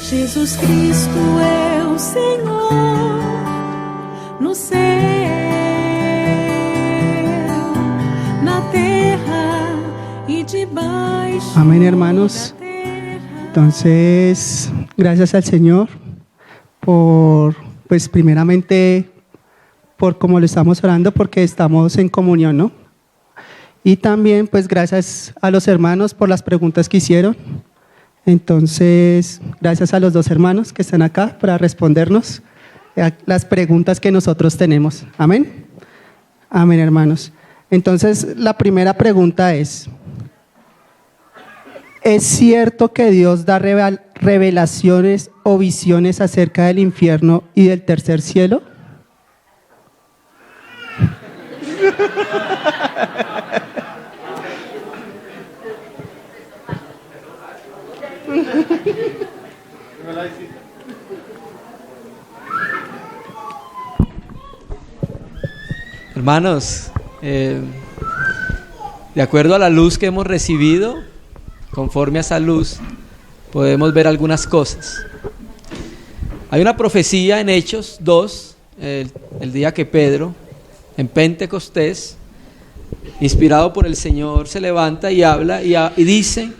Jesus Cristo é o Senhor no céu, na terra y debaixo. Amén, hermanos. Entonces, gracias al Señor por, pues primeramente, por cómo lo estamos orando, porque estamos en comunión, ¿no? Y también, pues gracias a los hermanos por las preguntas que hicieron. Entonces, gracias a los dos hermanos que están acá para respondernos las preguntas que nosotros tenemos. Amén. Amén, hermanos. Entonces, la primera pregunta es: ¿es cierto que Dios da revelaciones o visiones acerca del infierno y del tercer cielo? Hermanos, de acuerdo a la luz que hemos recibido, conforme a esa luz, podemos ver algunas cosas. Hay una profecía en Hechos 2, el día que Pedro, en Pentecostés, inspirado por el Señor, se levanta y habla y dice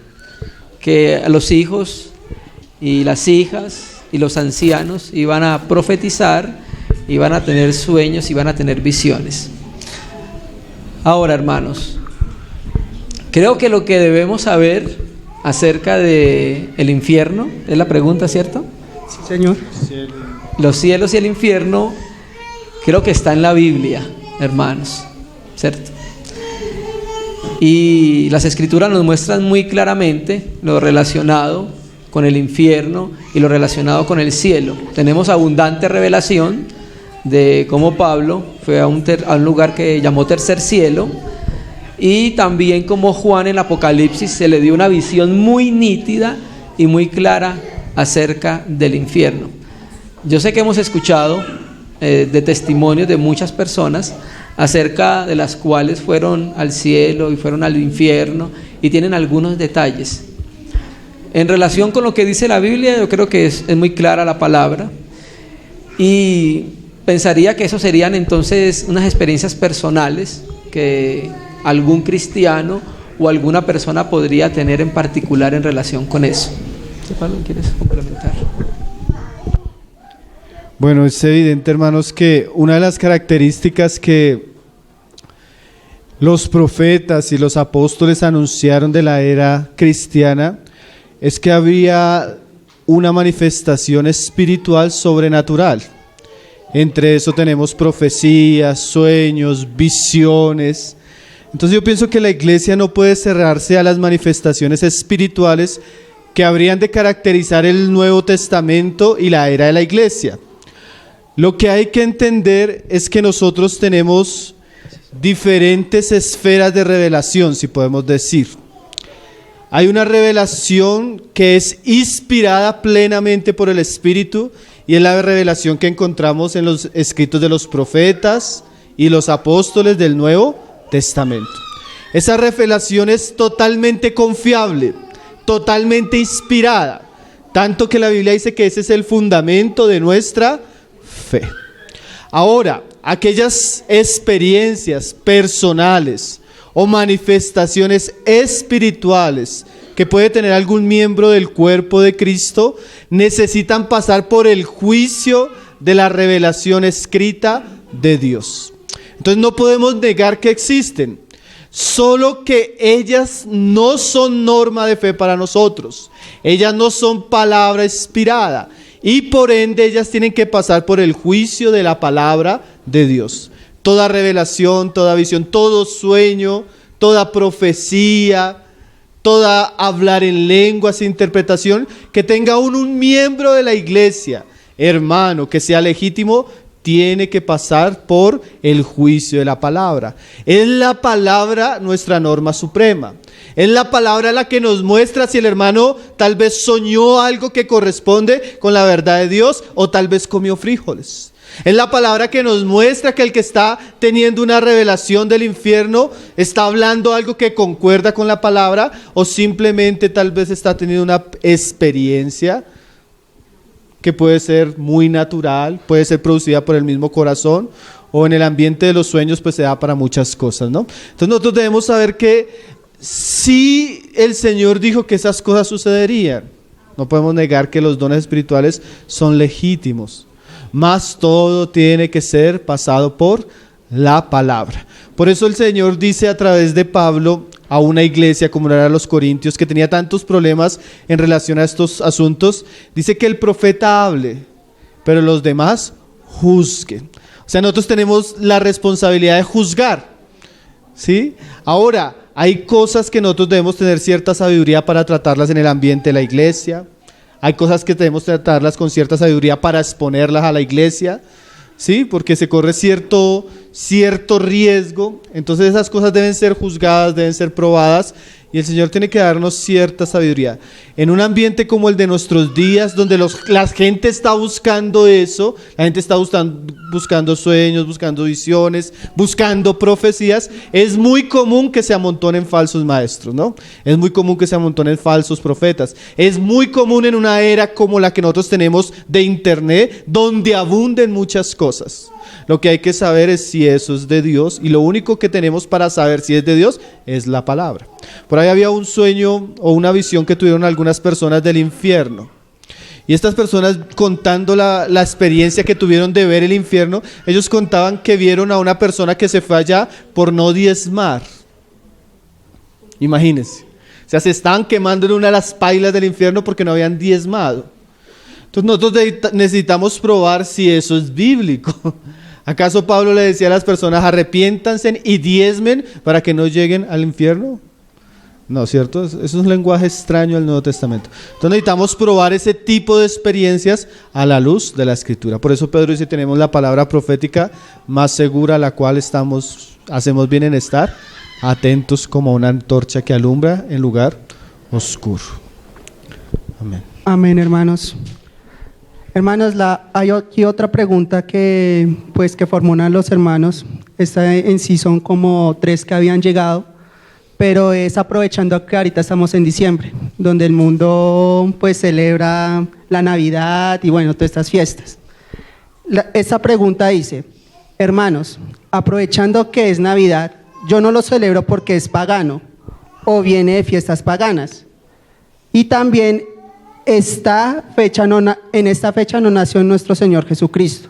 que a los hijos y las hijas y los ancianos iban a profetizar, iban a tener sueños, iban a tener visiones. Ahora, hermanos, creo que lo que debemos saber acerca del infierno, es la pregunta, ¿cierto? Sí, Señor. Los cielos y el infierno, creo que está en la Biblia, hermanos, ¿cierto? Y las escrituras nos muestran muy claramente lo relacionado con el infierno y lo relacionado con el cielo. Tenemos abundante revelación de cómo Pablo fue a un lugar que llamó tercer cielo, y también como Juan en el Apocalipsis se le dio una visión muy nítida y muy clara acerca del infierno. Yo sé que hemos escuchado de testimonios de muchas personas acerca de las cuales fueron al cielo y fueron al infierno y tienen algunos detalles. En relación con lo que dice la Biblia, yo creo que es muy clara la palabra, y pensaría que eso serían entonces unas experiencias personales que algún cristiano o alguna persona podría tener en particular en relación con eso. ¿Sí, Pablo, quieres complementar? Bueno, es evidente, hermanos, que una de las características que los profetas y los apóstoles anunciaron de la era cristiana es que había una manifestación espiritual sobrenatural. Entre eso tenemos profecías, sueños, visiones. Entonces yo pienso que la iglesia no puede cerrarse a las manifestaciones espirituales que habrían de caracterizar el Nuevo Testamento y la era de la iglesia. Lo que hay que entender es que nosotros tenemos diferentes esferas de revelación, si podemos decir. Hay una revelación que es inspirada plenamente por el Espíritu, y es la revelación que encontramos en los escritos de los profetas y los apóstoles del Nuevo Testamento. Esa revelación es totalmente confiable, totalmente inspirada, tanto que la Biblia dice que ese es el fundamento de nuestra fe. Ahora, aquellas experiencias personales o manifestaciones espirituales que puede tener algún miembro del cuerpo de Cristo necesitan pasar por el juicio de la revelación escrita de Dios. Entonces no podemos negar que existen, solo que ellas no son norma de fe para nosotros. Ellas no son palabra inspirada, y por ende ellas tienen que pasar por el juicio de la palabra de Dios. Toda revelación, toda visión, todo sueño, toda profecía, toda hablar en lenguas e interpretación que tenga un miembro de la iglesia, hermano, que sea legítimo, tiene que pasar por el juicio de la palabra. Es la palabra nuestra norma suprema. Es la palabra la que nos muestra si el hermano tal vez soñó algo que corresponde con la verdad de Dios, o tal vez comió frijoles. Es la palabra que nos muestra que el que está teniendo una revelación del infierno está hablando algo que concuerda con la palabra, o simplemente tal vez está teniendo una experiencia que puede ser muy natural, puede ser producida por el mismo corazón, o en el ambiente de los sueños pues se da para muchas cosas, ¿no? Entonces nosotros debemos saber que si el Señor dijo que esas cosas sucederían, no podemos negar que los dones espirituales son legítimos, mas todo tiene que ser pasado por la palabra. Por eso el Señor dice a través de Pablo a una iglesia como era los Corintios, que tenía tantos problemas en relación a estos asuntos, dice que el profeta hable, pero los demás juzguen. O sea, nosotros tenemos la responsabilidad de juzgar, ¿sí? Ahora, hay cosas que nosotros debemos tener cierta sabiduría para tratarlas en el ambiente de la iglesia. Hay cosas que debemos tratarlas con cierta sabiduría para exponerlas a la iglesia, ¿sí? Porque se corre cierto riesgo. Entonces esas cosas deben ser juzgadas, deben ser probadas, y el Señor tiene que darnos cierta sabiduría. En un ambiente como el de nuestros días, donde la gente está buscando eso, la gente está buscando sueños, buscando visiones, buscando profecías, es muy común que se amontonen falsos maestros, ¿no? Es muy común que se amontonen falsos profetas. Es muy común en una era como la que nosotros tenemos de internet, donde abunden muchas cosas. Lo que hay que saber es si eso es de Dios, y lo único que tenemos para saber si es de Dios es la palabra. Por ahí había un sueño o una visión que tuvieron algunas personas del infierno, y estas personas, contando la experiencia que tuvieron de ver el infierno, ellos contaban que vieron a una persona que se fue allá por no diezmar. Imagínense, o sea, se estaban quemando en una de las pailas del infierno porque no habían diezmado. Entonces nosotros necesitamos probar si eso es bíblico. ¿Acaso Pablo le decía a las personas: arrepiéntanse y diezmen para que no lleguen al infierno? No, ¿cierto? Eso es un lenguaje extraño al Nuevo Testamento. Entonces necesitamos probar ese tipo de experiencias a la luz de la Escritura. Por eso Pedro dice: tenemos la palabra profética más segura, a la cual hacemos bien en estar atentos como una antorcha que alumbra en lugar oscuro. Amén. Amén, hermanos. Hermanos, hay aquí otra pregunta que formulan los hermanos. Esta en sí son como 3 que habían llegado, pero es aprovechando que ahorita estamos en diciembre, donde el mundo pues celebra la Navidad y bueno, todas estas fiestas. Esta pregunta dice: hermanos, aprovechando que es Navidad, yo no lo celebro porque es pagano o viene de fiestas paganas, y también en esta fecha no nació nuestro Señor Jesucristo.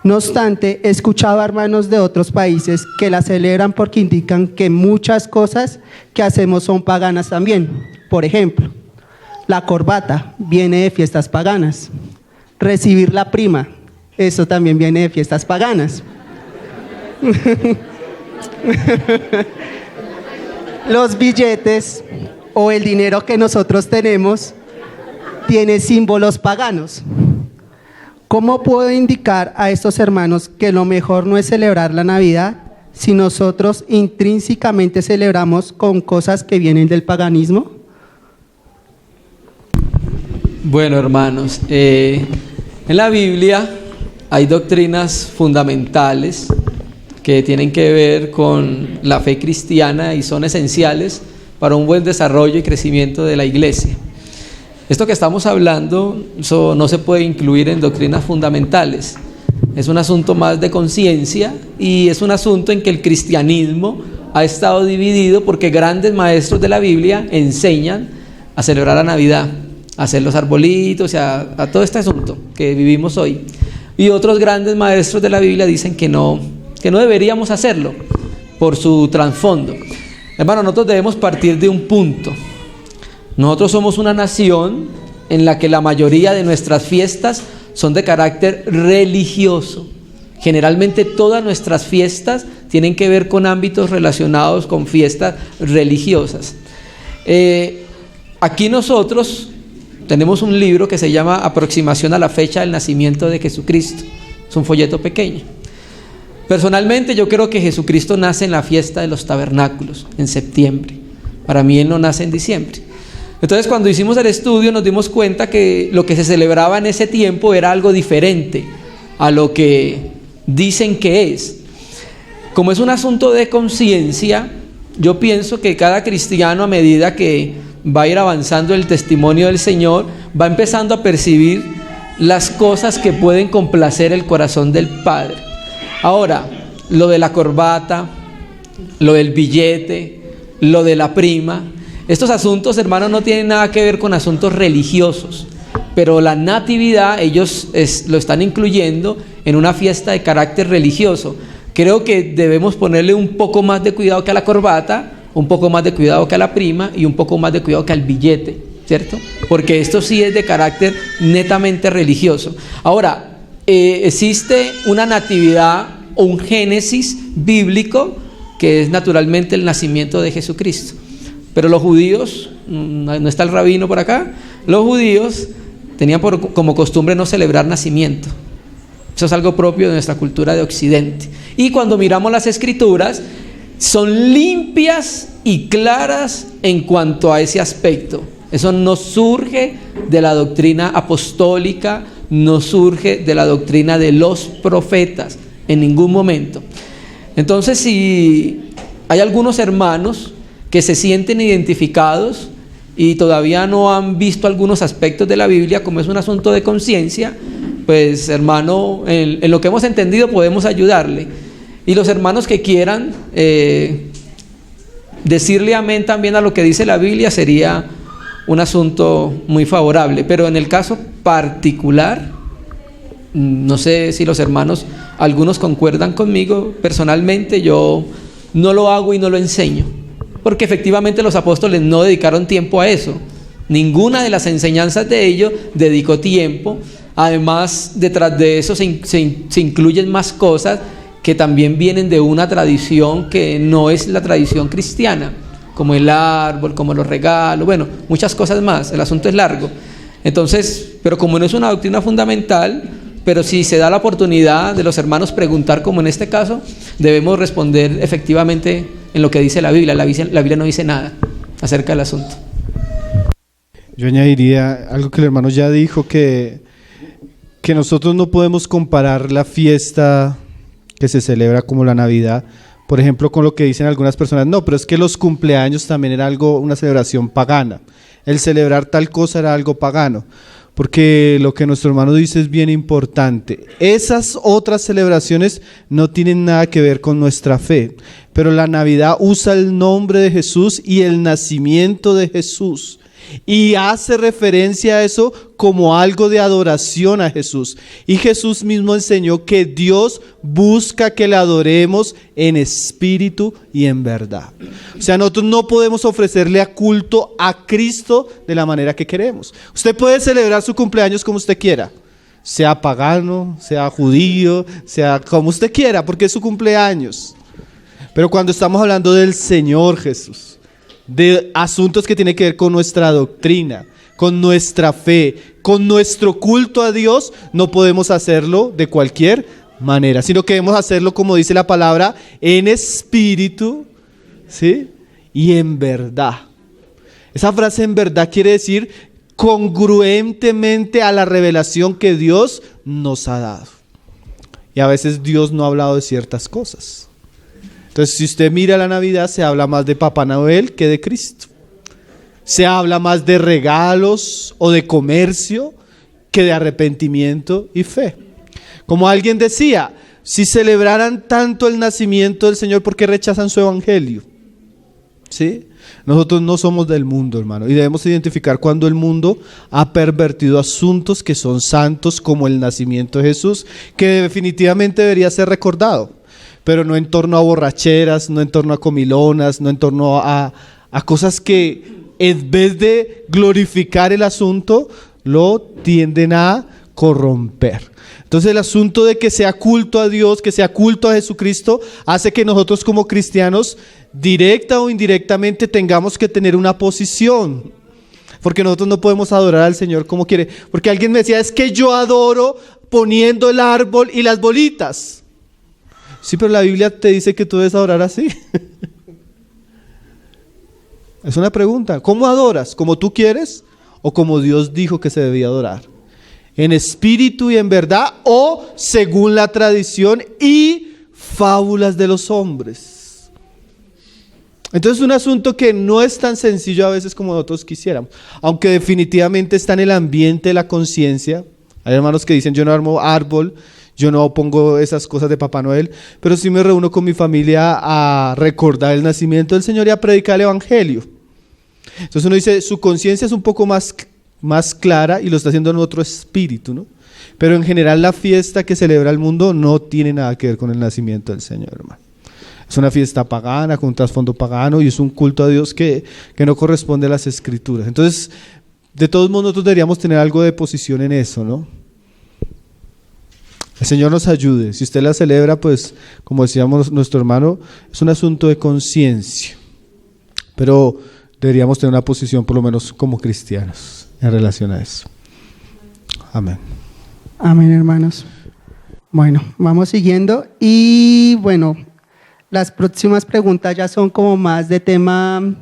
No obstante, he escuchado a hermanos de otros países que la celebran porque indican que muchas cosas que hacemos son paganas también. Por ejemplo, la corbata viene de fiestas paganas. Recibir la prima, eso también viene de fiestas paganas. Los billetes o el dinero que nosotros tenemos tiene símbolos paganos. ¿Cómo puedo indicar a estos hermanos que lo mejor no es celebrar la Navidad si nosotros intrínsecamente celebramos con cosas que vienen del paganismo? Bueno, hermanos, en la Biblia hay doctrinas fundamentales que tienen que ver con la fe cristiana y son esenciales para un buen desarrollo y crecimiento de la iglesia. Esto que estamos hablando, eso no se puede incluir en doctrinas fundamentales. Es un asunto más de conciencia y es un asunto en que el cristianismo ha estado dividido porque grandes maestros de la Biblia enseñan a celebrar la Navidad, a hacer los arbolitos, a todo este asunto que vivimos hoy. Y otros grandes maestros de la Biblia dicen que no deberíamos hacerlo por su trasfondo. Hermano, nosotros debemos partir de un punto. Nosotros somos una nación en la que la mayoría de nuestras fiestas son de carácter religioso. Generalmente todas nuestras fiestas tienen que ver con ámbitos relacionados con fiestas religiosas. Aquí nosotros tenemos un libro que se llama Aproximación a la fecha del nacimiento de Jesucristo. Es un folleto pequeño. Personalmente yo creo que Jesucristo nace en la fiesta de los tabernáculos, en septiembre. Para mí Él no nace en diciembre. Entonces cuando hicimos el estudio nos dimos cuenta que lo que se celebraba en ese tiempo era algo diferente a lo que dicen que es. Como es un asunto de conciencia, yo pienso que cada cristiano, a medida que va a ir avanzando el testimonio del Señor, va empezando a percibir las cosas que pueden complacer el corazón del Padre. Ahora, lo de la corbata, lo del billete, lo de la prima, estos asuntos, hermanos, no tienen nada que ver con asuntos religiosos, pero la natividad ellos lo están incluyendo en una fiesta de carácter religioso. Creo que debemos ponerle un poco más de cuidado que a la corbata, un poco más de cuidado que a la prima y un poco más de cuidado que al billete, ¿cierto? Porque esto sí es de carácter netamente religioso. Ahora, existe una natividad o un génesis bíblico que es naturalmente el nacimiento de Jesucristo. Pero los judíos, no está el rabino por acá, los judíos tenían como costumbre no celebrar nacimiento. Eso es algo propio de nuestra cultura de Occidente. Y cuando miramos las Escrituras, son limpias y claras en cuanto a ese aspecto. Eso no surge de la doctrina apostólica, no surge de la doctrina de los profetas en ningún momento. Entonces, si hay algunos hermanos que se sienten identificados y todavía no han visto algunos aspectos de la Biblia, como es un asunto de conciencia, pues hermano, en lo que hemos entendido podemos ayudarle. Y los hermanos que quieran decirle amén también a lo que dice la Biblia sería un asunto muy favorable. Pero en el caso particular, no sé si los hermanos, algunos concuerdan conmigo, personalmente yo no lo hago y no lo enseño, porque efectivamente los apóstoles no dedicaron tiempo a eso. Ninguna de las enseñanzas de ellos dedicó tiempo. Además, detrás de eso se incluyen más cosas que también vienen de una tradición que no es la tradición cristiana, como el árbol, como los regalos, bueno, muchas cosas más. El asunto es largo. Entonces, pero como no es una doctrina fundamental, pero si se da la oportunidad de los hermanos preguntar, como en este caso, debemos responder efectivamente en lo que dice la Biblia. La Biblia no dice nada acerca del asunto. Yo añadiría algo que el hermano ya dijo, que nosotros no podemos comparar la fiesta que se celebra como la Navidad, por ejemplo, con lo que dicen algunas personas. No, pero es que los cumpleaños también era una celebración pagana. El celebrar tal cosa era algo pagano. Porque lo que nuestro hermano dice es bien importante. Esas otras celebraciones no tienen nada que ver con nuestra fe, pero la Navidad usa el nombre de Jesús y el nacimiento de Jesús, y hace referencia a eso como algo de adoración a Jesús. Y Jesús mismo enseñó que Dios busca que le adoremos en espíritu y en verdad. O sea, nosotros no podemos ofrecerle culto a Cristo de la manera que queremos. Usted puede celebrar su cumpleaños como usted quiera, sea pagano, sea judío, sea como usted quiera, porque es su cumpleaños. Pero cuando estamos hablando del Señor Jesús, de asuntos que tienen que ver con nuestra doctrina, con nuestra fe, con nuestro culto a Dios, no podemos hacerlo de cualquier manera, sino que debemos hacerlo, como dice la palabra, en espíritu, ¿sí? Y en verdad. Esa frase en verdad quiere decir congruentemente a la revelación que Dios nos ha dado. Y a veces Dios no ha hablado de ciertas cosas. Entonces, si usted mira la Navidad, se habla más de Papá Noel que de Cristo. Se habla más de regalos o de comercio que de arrepentimiento y fe. Como alguien decía, si celebraran tanto el nacimiento del Señor, ¿por qué rechazan su evangelio? ¿Sí? Nosotros no somos del mundo, hermano, y debemos identificar cuando el mundo ha pervertido asuntos que son santos, como el nacimiento de Jesús, que definitivamente debería ser recordado, pero no en torno a borracheras, no en torno a comilonas, no en torno a cosas que en vez de glorificar el asunto, lo tienden a corromper. Entonces el asunto de que sea culto a Dios, que sea culto a Jesucristo, hace que nosotros como cristianos, directa o indirectamente, tengamos que tener una posición. Porque nosotros no podemos adorar al Señor como quiere. Porque alguien me decía, es que yo adoro poniendo el árbol y las bolitas. Sí, pero la Biblia te dice que tú debes adorar así. Es una pregunta. ¿Cómo adoras? ¿Como tú quieres o como Dios dijo que se debía adorar? ¿En espíritu y en verdad o según la tradición y fábulas de los hombres? Entonces es un asunto que no es tan sencillo a veces como nosotros quisiéramos, aunque definitivamente está en el ambiente de la conciencia, Hay hermanos que dicen, yo no armo árbol, yo no pongo esas cosas de Papá Noel, pero sí me reúno con mi familia a recordar el nacimiento del Señor y a predicar el Evangelio. Entonces uno dice, su conciencia es un poco más clara y lo está haciendo en otro espíritu, ¿no? Pero en general la fiesta que celebra el mundo no tiene nada que ver con el nacimiento del Señor, hermano. Es una fiesta pagana, con un trasfondo pagano, y es un culto a Dios que no corresponde a las Escrituras. Entonces, de todos modos, nosotros deberíamos tener algo de posición en eso, ¿no? El Señor nos ayude. Si usted la celebra, pues, como decíamos nuestro hermano, es un asunto de conciencia. Pero deberíamos tener una posición, por lo menos como cristianos, en relación a eso. Amén. Amén, hermanos. Bueno, vamos siguiendo. Y bueno, las próximas preguntas ya son como más de tema,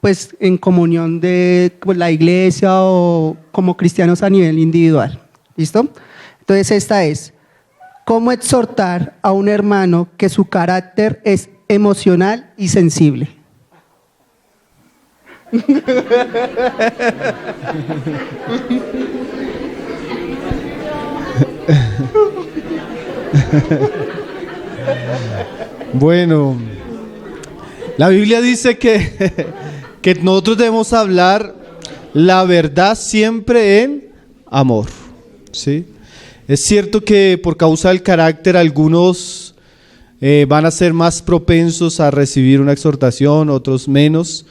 pues, en comunión de la iglesia o como cristianos a nivel individual. ¿Listo? Entonces esta es, ¿cómo exhortar a un hermano que su carácter es emocional y sensible? Bueno, la Biblia dice que nosotros debemos hablar la verdad siempre en amor, ¿sí? Es cierto que por causa del carácter algunos van a ser más propensos a recibir una exhortación, otros menos,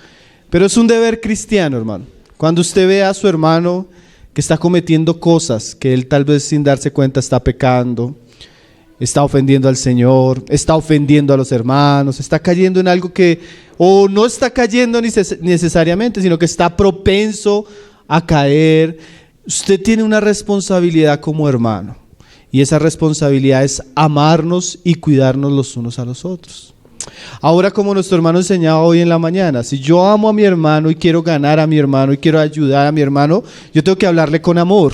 pero es un deber cristiano, hermano. Cuando usted ve a su hermano que está cometiendo cosas que él tal vez sin darse cuenta está pecando, está ofendiendo al Señor, está ofendiendo a los hermanos, está cayendo en algo que, o no está cayendo necesariamente, sino que está propenso a caer, usted tiene una responsabilidad como hermano, y esa responsabilidad es amarnos y cuidarnos los unos a los otros. Ahora, como nuestro hermano enseñaba hoy en la mañana, si yo amo a mi hermano y quiero ganar a mi hermano y quiero ayudar a mi hermano, yo tengo que hablarle con amor.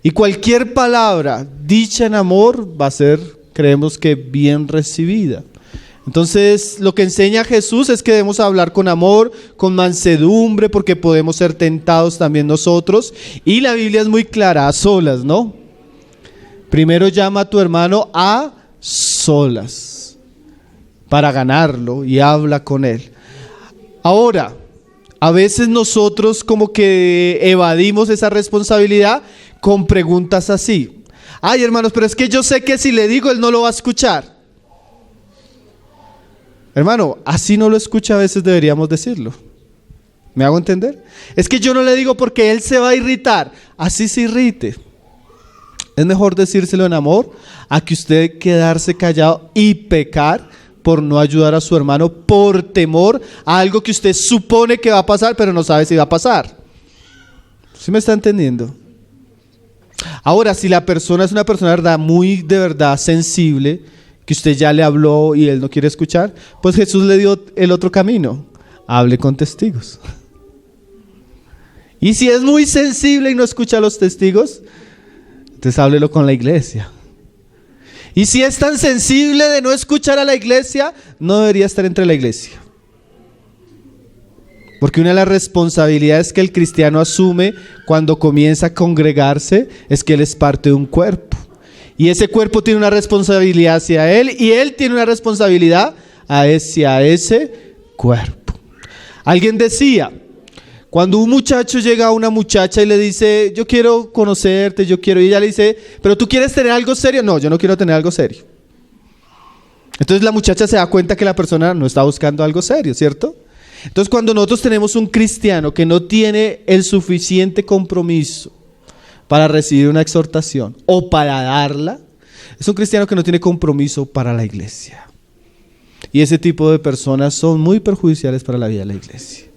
Y cualquier palabra dicha en amor va a ser, creemos que bien recibida. Entonces, lo que enseña Jesús es que debemos hablar con amor, con mansedumbre, porque podemos ser tentados también nosotros. Y la Biblia es muy clara, a solas, ¿no? Primero llama a tu hermano a solas, para ganarlo, y habla con él. Ahora, a veces nosotros como que evadimos esa responsabilidad con preguntas así. Ay, hermanos, pero es que yo sé que si le digo, él no lo va a escuchar. Hermano, así no lo escucha, a veces deberíamos decirlo. ¿Me hago entender? Es que yo no le digo porque él se va a irritar. Así se irrite. Es mejor decírselo en amor a que usted quedarse callado y pecar por no ayudar a su hermano por temor a algo que usted supone que va a pasar, pero no sabe si va a pasar. ¿Sí me está entendiendo? Ahora, si la persona es una persona de verdad sensible, que usted ya le habló y él no quiere escuchar, pues Jesús le dio el otro camino: hable con testigos. Y si es muy sensible y no escucha a los testigos, entonces háblelo con la iglesia. Y si es tan sensible de no escuchar a la iglesia, no debería estar entre la iglesia. Porque una de las responsabilidades que el cristiano asume cuando comienza a congregarse es que él es parte de un cuerpo. Y ese cuerpo tiene una responsabilidad hacia él, y él tiene una responsabilidad hacia ese cuerpo. Alguien decía, cuando un muchacho llega a una muchacha y le dice, yo quiero conocerte, y ella le dice, pero ¿tú quieres tener algo serio? No, yo no quiero tener algo serio. Entonces la muchacha se da cuenta que la persona no está buscando algo serio, ¿cierto? Entonces, cuando nosotros tenemos un cristiano que no tiene el suficiente compromiso para recibir una exhortación o para darla, es un cristiano que no tiene compromiso para la iglesia. Y ese tipo de personas son muy perjudiciales para la vida de la iglesia.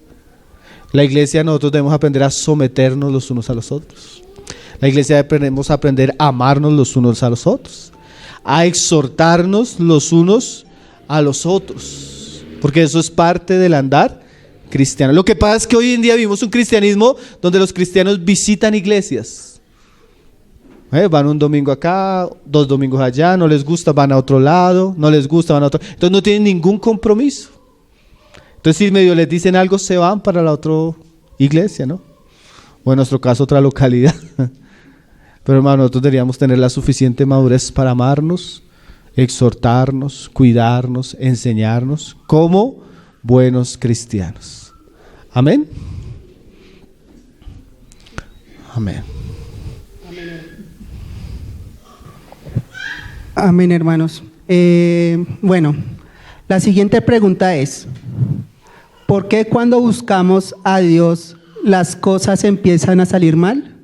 La iglesia, nosotros debemos aprender a someternos los unos a los otros. La iglesia debemos aprender a amarnos los unos a los otros, a exhortarnos los unos a los otros. Porque eso es parte del andar cristiano. Lo que pasa es que hoy en día vivimos un cristianismo donde los cristianos visitan iglesias. Van un domingo acá, 2 domingos allá, no les gusta, van a otro lado, no les gusta, van a otro. Entonces no tienen ningún compromiso. Entonces si medio les dicen algo, se van para la otra iglesia, ¿no? O en nuestro caso, otra localidad. Pero hermano, nosotros deberíamos tener la suficiente madurez para amarnos, exhortarnos, cuidarnos, enseñarnos como buenos cristianos. Amén. Amén. Amén, hermanos. Bueno, la siguiente pregunta es, ¿por qué cuando buscamos a Dios las cosas empiezan a salir mal?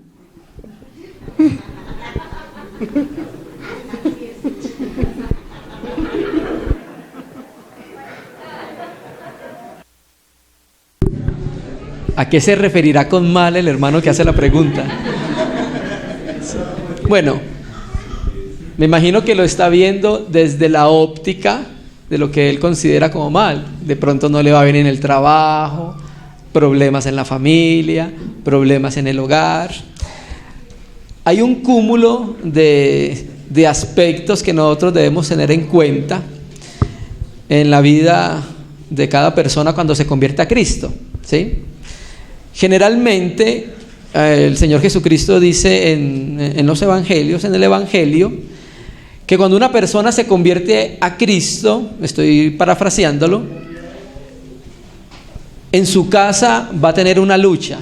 ¿A qué se referirá con mal el hermano que hace la pregunta? Bueno, me imagino que lo está viendo desde la óptica de lo que él considera como mal. De pronto no le va bien en el trabajo, problemas en la familia, problemas en el hogar. Hay un cúmulo de aspectos que nosotros debemos tener en cuenta en la vida de cada persona cuando se convierte a Cristo, ¿sí? Generalmente el Señor Jesucristo dice en los evangelios, en el evangelio, que cuando una persona se convierte a Cristo, estoy parafraseándolo, en su casa va a tener una lucha,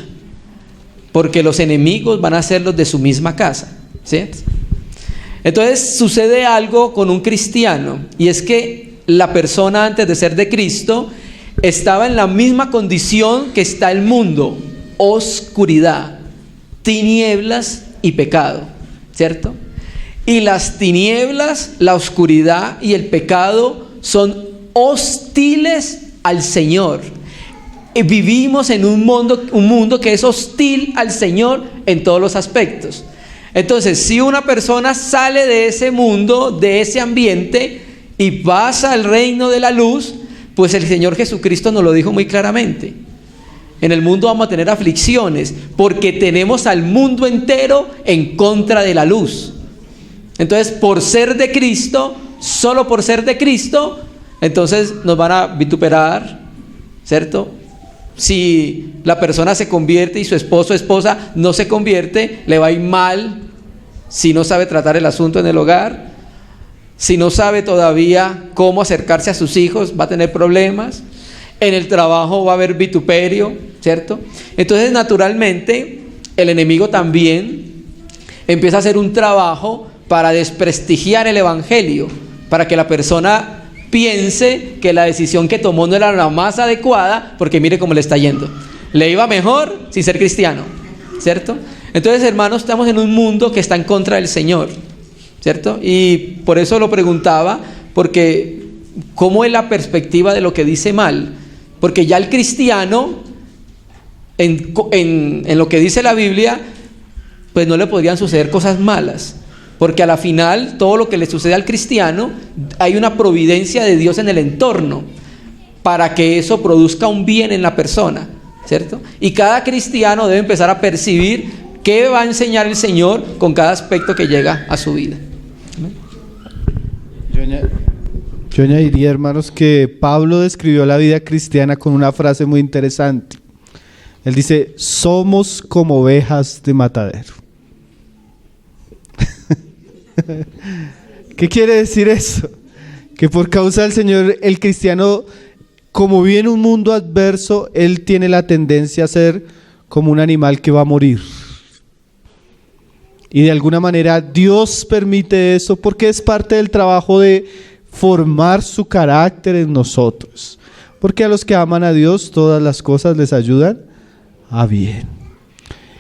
porque los enemigos van a ser los de su misma casa, ¿sí? Entonces sucede algo con un cristiano, y es que la persona antes de ser de Cristo estaba en la misma condición que está el mundo: oscuridad, tinieblas y pecado, ¿cierto? Y las tinieblas, la oscuridad y el pecado son hostiles al Señor. Y vivimos en un mundo que es hostil al Señor en todos los aspectos. Entonces, si una persona sale de ese mundo, de ese ambiente, y pasa al reino de la luz, pues el Señor Jesucristo nos lo dijo muy claramente: en el mundo vamos a tener aflicciones, porque tenemos al mundo entero en contra de la luz. Entonces, por ser de Cristo, solo por ser de Cristo, entonces nos van a vituperar, ¿cierto? Si la persona se convierte y su esposo o esposa no se convierte, le va a ir mal si no sabe tratar el asunto en el hogar. Si no sabe todavía cómo acercarse a sus hijos, va a tener problemas. En el trabajo va a haber vituperio, ¿cierto? Entonces, naturalmente, el enemigo también empieza a hacer un trabajo para desprestigiar el evangelio, para que la persona piense que la decisión que tomó no era la más adecuada, porque mire cómo le está yendo. Le iba mejor sin ser cristiano, ¿cierto? Entonces, hermanos, estamos en un mundo que está en contra del Señor, ¿cierto? Y por eso lo preguntaba, porque ¿cómo es la perspectiva de lo que dice mal? Porque ya el cristiano, en lo que dice la Biblia, pues no le podrían suceder cosas malas, porque a la final todo lo que le sucede al cristiano, hay una providencia de Dios en el entorno para que eso produzca un bien en la persona, ¿cierto? Y cada cristiano debe empezar a percibir qué va a enseñar el Señor con cada aspecto que llega a su vida. Yo añadiría, hermanos, que Pablo describió la vida cristiana con una frase muy interesante. Él dice: somos como ovejas de matadero. ¿Qué quiere decir eso? Que por causa del Señor, el cristiano, como vive en un mundo adverso, él tiene la tendencia a ser como un animal que va a morir. Y de alguna manera Dios permite eso porque es parte del trabajo de formar su carácter en nosotros. Porque a los que aman a Dios todas las cosas les ayudan a bien.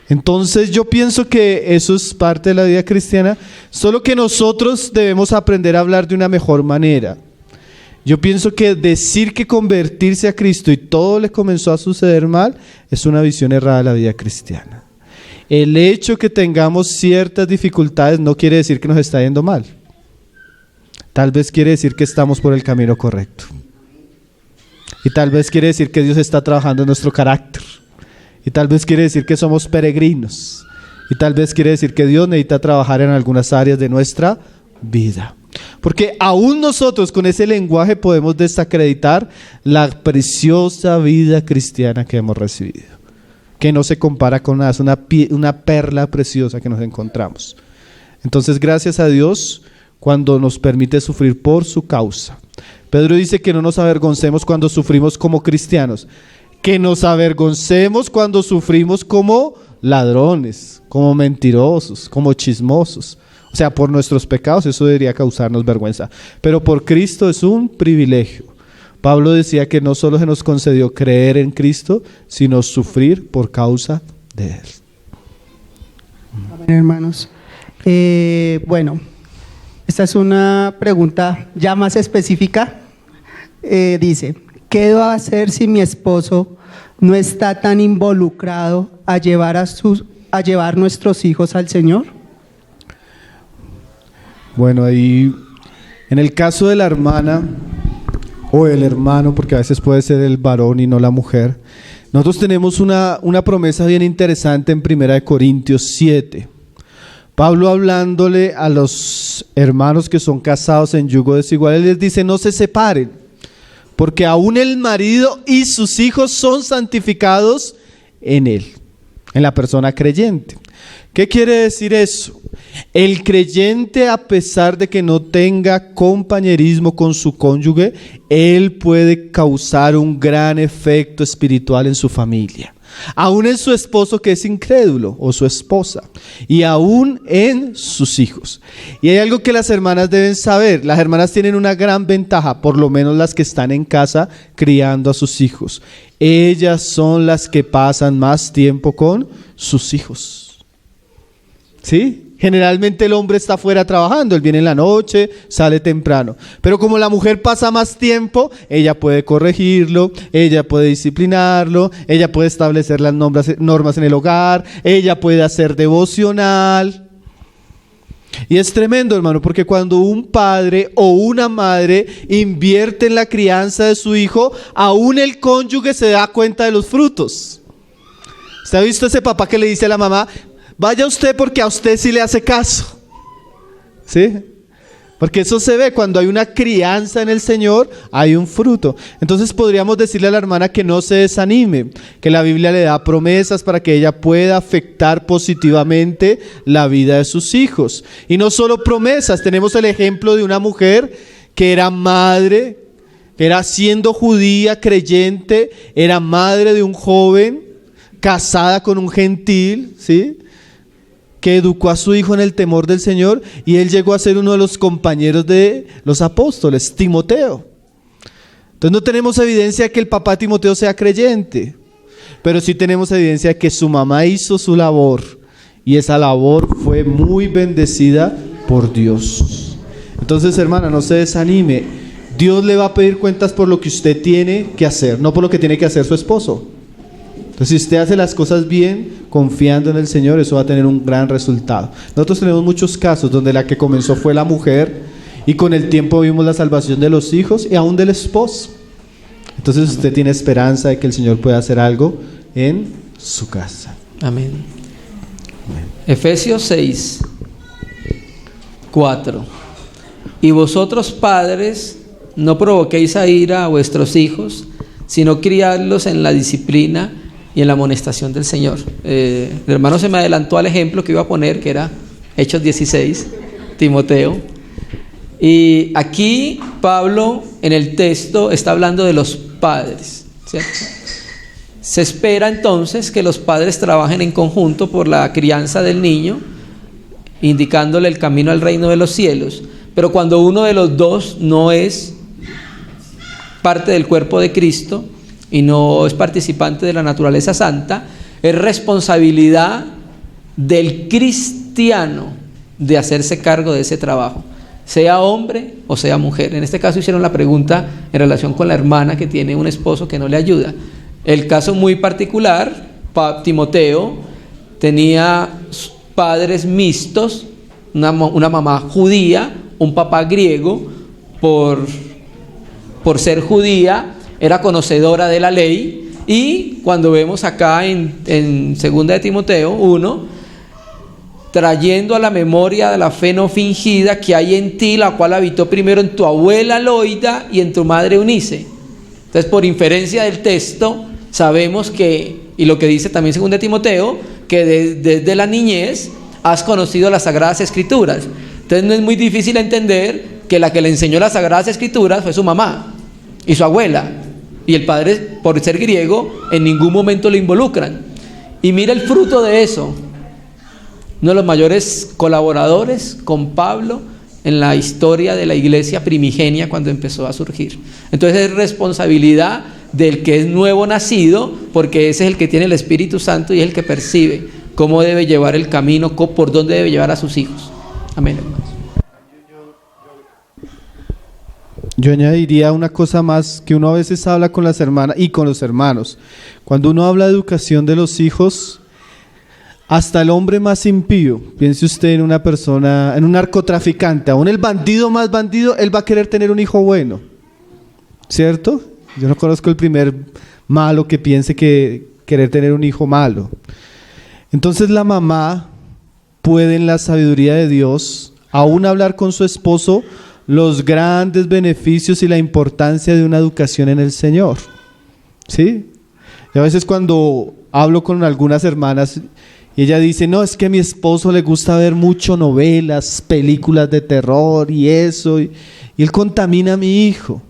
Entonces yo pienso que eso es parte de la vida cristiana, solo que nosotros debemos aprender a hablar de una mejor manera. Yo pienso que decir que convertirse a Cristo y todo le comenzó a suceder mal es una visión errada de la vida cristiana. El hecho que tengamos ciertas dificultades no quiere decir que nos está yendo mal. Tal vez quiere decir que estamos por el camino correcto. Y tal vez quiere decir que Dios está trabajando en nuestro carácter. Y tal vez quiere decir que somos peregrinos. Y tal vez quiere decir que Dios necesita trabajar en algunas áreas de nuestra vida. Porque aún nosotros con ese lenguaje podemos desacreditar la preciosa vida cristiana que hemos recibido. Que no se compara con nada, es una perla preciosa que nos encontramos. Entonces, gracias a Dios cuando nos permite sufrir por su causa. Pedro dice que no nos avergoncemos cuando sufrimos como cristianos, que nos avergoncemos cuando sufrimos como ladrones, como mentirosos, como chismosos. O sea, por nuestros pecados eso debería causarnos vergüenza, pero por Cristo es un privilegio. Pablo decía que no solo se nos concedió creer en Cristo, sino sufrir por causa de Él. Amén, hermanos. Bueno, esta es una pregunta ya más específica. Dice, ¿qué debo hacer si mi esposo no está tan involucrado a llevar nuestros hijos al Señor? Bueno, ahí en el caso de la hermana o el hermano, porque a veces puede ser el varón y no la mujer, nosotros tenemos una promesa bien interesante en 1 Corintios 7. Pablo, hablándole a los hermanos que son casados en yugo desigual, él les dice: no se separen, porque aún el marido y sus hijos son santificados en él, en la persona creyente. ¿Qué quiere decir eso? El creyente, a pesar de que no tenga compañerismo con su cónyuge, él puede causar un gran efecto espiritual en su familia, aún en su esposo que es incrédulo o su esposa, y aún en sus hijos. Y hay algo que las hermanas deben saber: las hermanas tienen una gran ventaja, por lo menos las que están en casa criando a sus hijos. Ellas son las que pasan más tiempo con sus hijos. ¿Sí? Generalmente el hombre está afuera trabajando, él viene en la noche, sale temprano. Pero como la mujer pasa más tiempo, ella puede corregirlo, ella puede disciplinarlo, ella puede establecer las normas en el hogar, ella puede hacer devocional. Y es tremendo, hermano, porque cuando un padre o una madre invierte en la crianza de su hijo, aún el cónyuge se da cuenta de los frutos. ¿Usted ha visto ese papá que le dice a la mamá: vaya usted porque a usted sí le hace caso? ¿Sí? Porque eso se ve, cuando hay una crianza en el Señor, hay un fruto. Entonces podríamos decirle a la hermana que no se desanime, que la Biblia le da promesas para que ella pueda afectar positivamente la vida de sus hijos. Y no solo promesas, tenemos el ejemplo de una mujer que era madre, era siendo judía, creyente, era madre de un joven, casada con un gentil, ¿sí?, que educó a su hijo en el temor del Señor, y él llegó a ser uno de los compañeros de los apóstoles, Timoteo. Entonces no tenemos evidencia de que el papá Timoteo sea creyente, pero sí tenemos evidencia de que su mamá hizo su labor, y esa labor fue muy bendecida por Dios. Entonces, hermana, no se desanime. Dios le va a pedir cuentas por lo que usted tiene que hacer, no por lo que tiene que hacer su esposo. Entonces, si usted hace las cosas bien, confiando en el Señor, eso va a tener un gran resultado. Nosotros tenemos muchos casos donde la que comenzó fue la mujer, y con el tiempo vimos la salvación de los hijos y aún del esposo. Entonces usted tiene esperanza de que el Señor pueda hacer algo en su casa. Amén. Amén. Efesios 6, 4. Y vosotros, padres, no provoquéis a ira a vuestros hijos, sino criadlos en la disciplina y en la amonestación del Señor. El hermano se me adelantó al ejemplo que iba a poner, que era Hechos 16, Timoteo. Y aquí Pablo en el texto está hablando de los padres, ¿cierto? Se espera entonces que los padres trabajen en conjunto por la crianza del niño, indicándole el camino al reino de los cielos. Pero cuando uno de los dos no es parte del cuerpo de Cristo y no es participante de la naturaleza santa, es responsabilidad del cristiano de hacerse cargo de ese trabajo, sea hombre o sea mujer. En este caso hicieron la pregunta en relación con la hermana que tiene un esposo que no le ayuda. El caso muy particular, Timoteo tenía padres mixtos, una mamá judía, un papá griego. Por ser judía, era conocedora de la ley, y cuando vemos acá en 2 de Timoteo 1, trayendo a la memoria de la fe no fingida que hay en ti, la cual habitó primero en tu abuela Loida y en tu madre Eunice. Entonces, por inferencia del texto, sabemos que, y lo que dice también 2 de Timoteo, que desde la niñez has conocido las Sagradas Escrituras. Entonces no es muy difícil entender que la que le enseñó las Sagradas Escrituras fue su mamá y su abuela. Y el padre, por ser griego, en ningún momento lo involucran. Y mira el fruto de eso. Uno de los mayores colaboradores con Pablo en la historia de la iglesia primigenia cuando empezó a surgir. Entonces es responsabilidad del que es nuevo nacido, porque ese es el que tiene el Espíritu Santo y es el que percibe cómo debe llevar el camino, por dónde debe llevar a sus hijos. Amén, hermanos. Yo añadiría una cosa más, que uno a veces habla con las hermanas y con los hermanos. Cuando uno habla de educación de los hijos, hasta el hombre más impío, piense usted en una persona, en un narcotraficante, aún el bandido más bandido, él va a querer tener un hijo bueno, ¿cierto? Yo no conozco el primer malo que piense que querer tener un hijo malo. Entonces la mamá puede, en la sabiduría de Dios, aún hablar con su esposo los grandes beneficios y la importancia de una educación en el Señor, ¿sí? Y a veces cuando hablo con algunas hermanas y ella dice, no, es que a mi esposo le gusta ver mucho novelas, películas de terror y eso, y él contamina a mi hijo.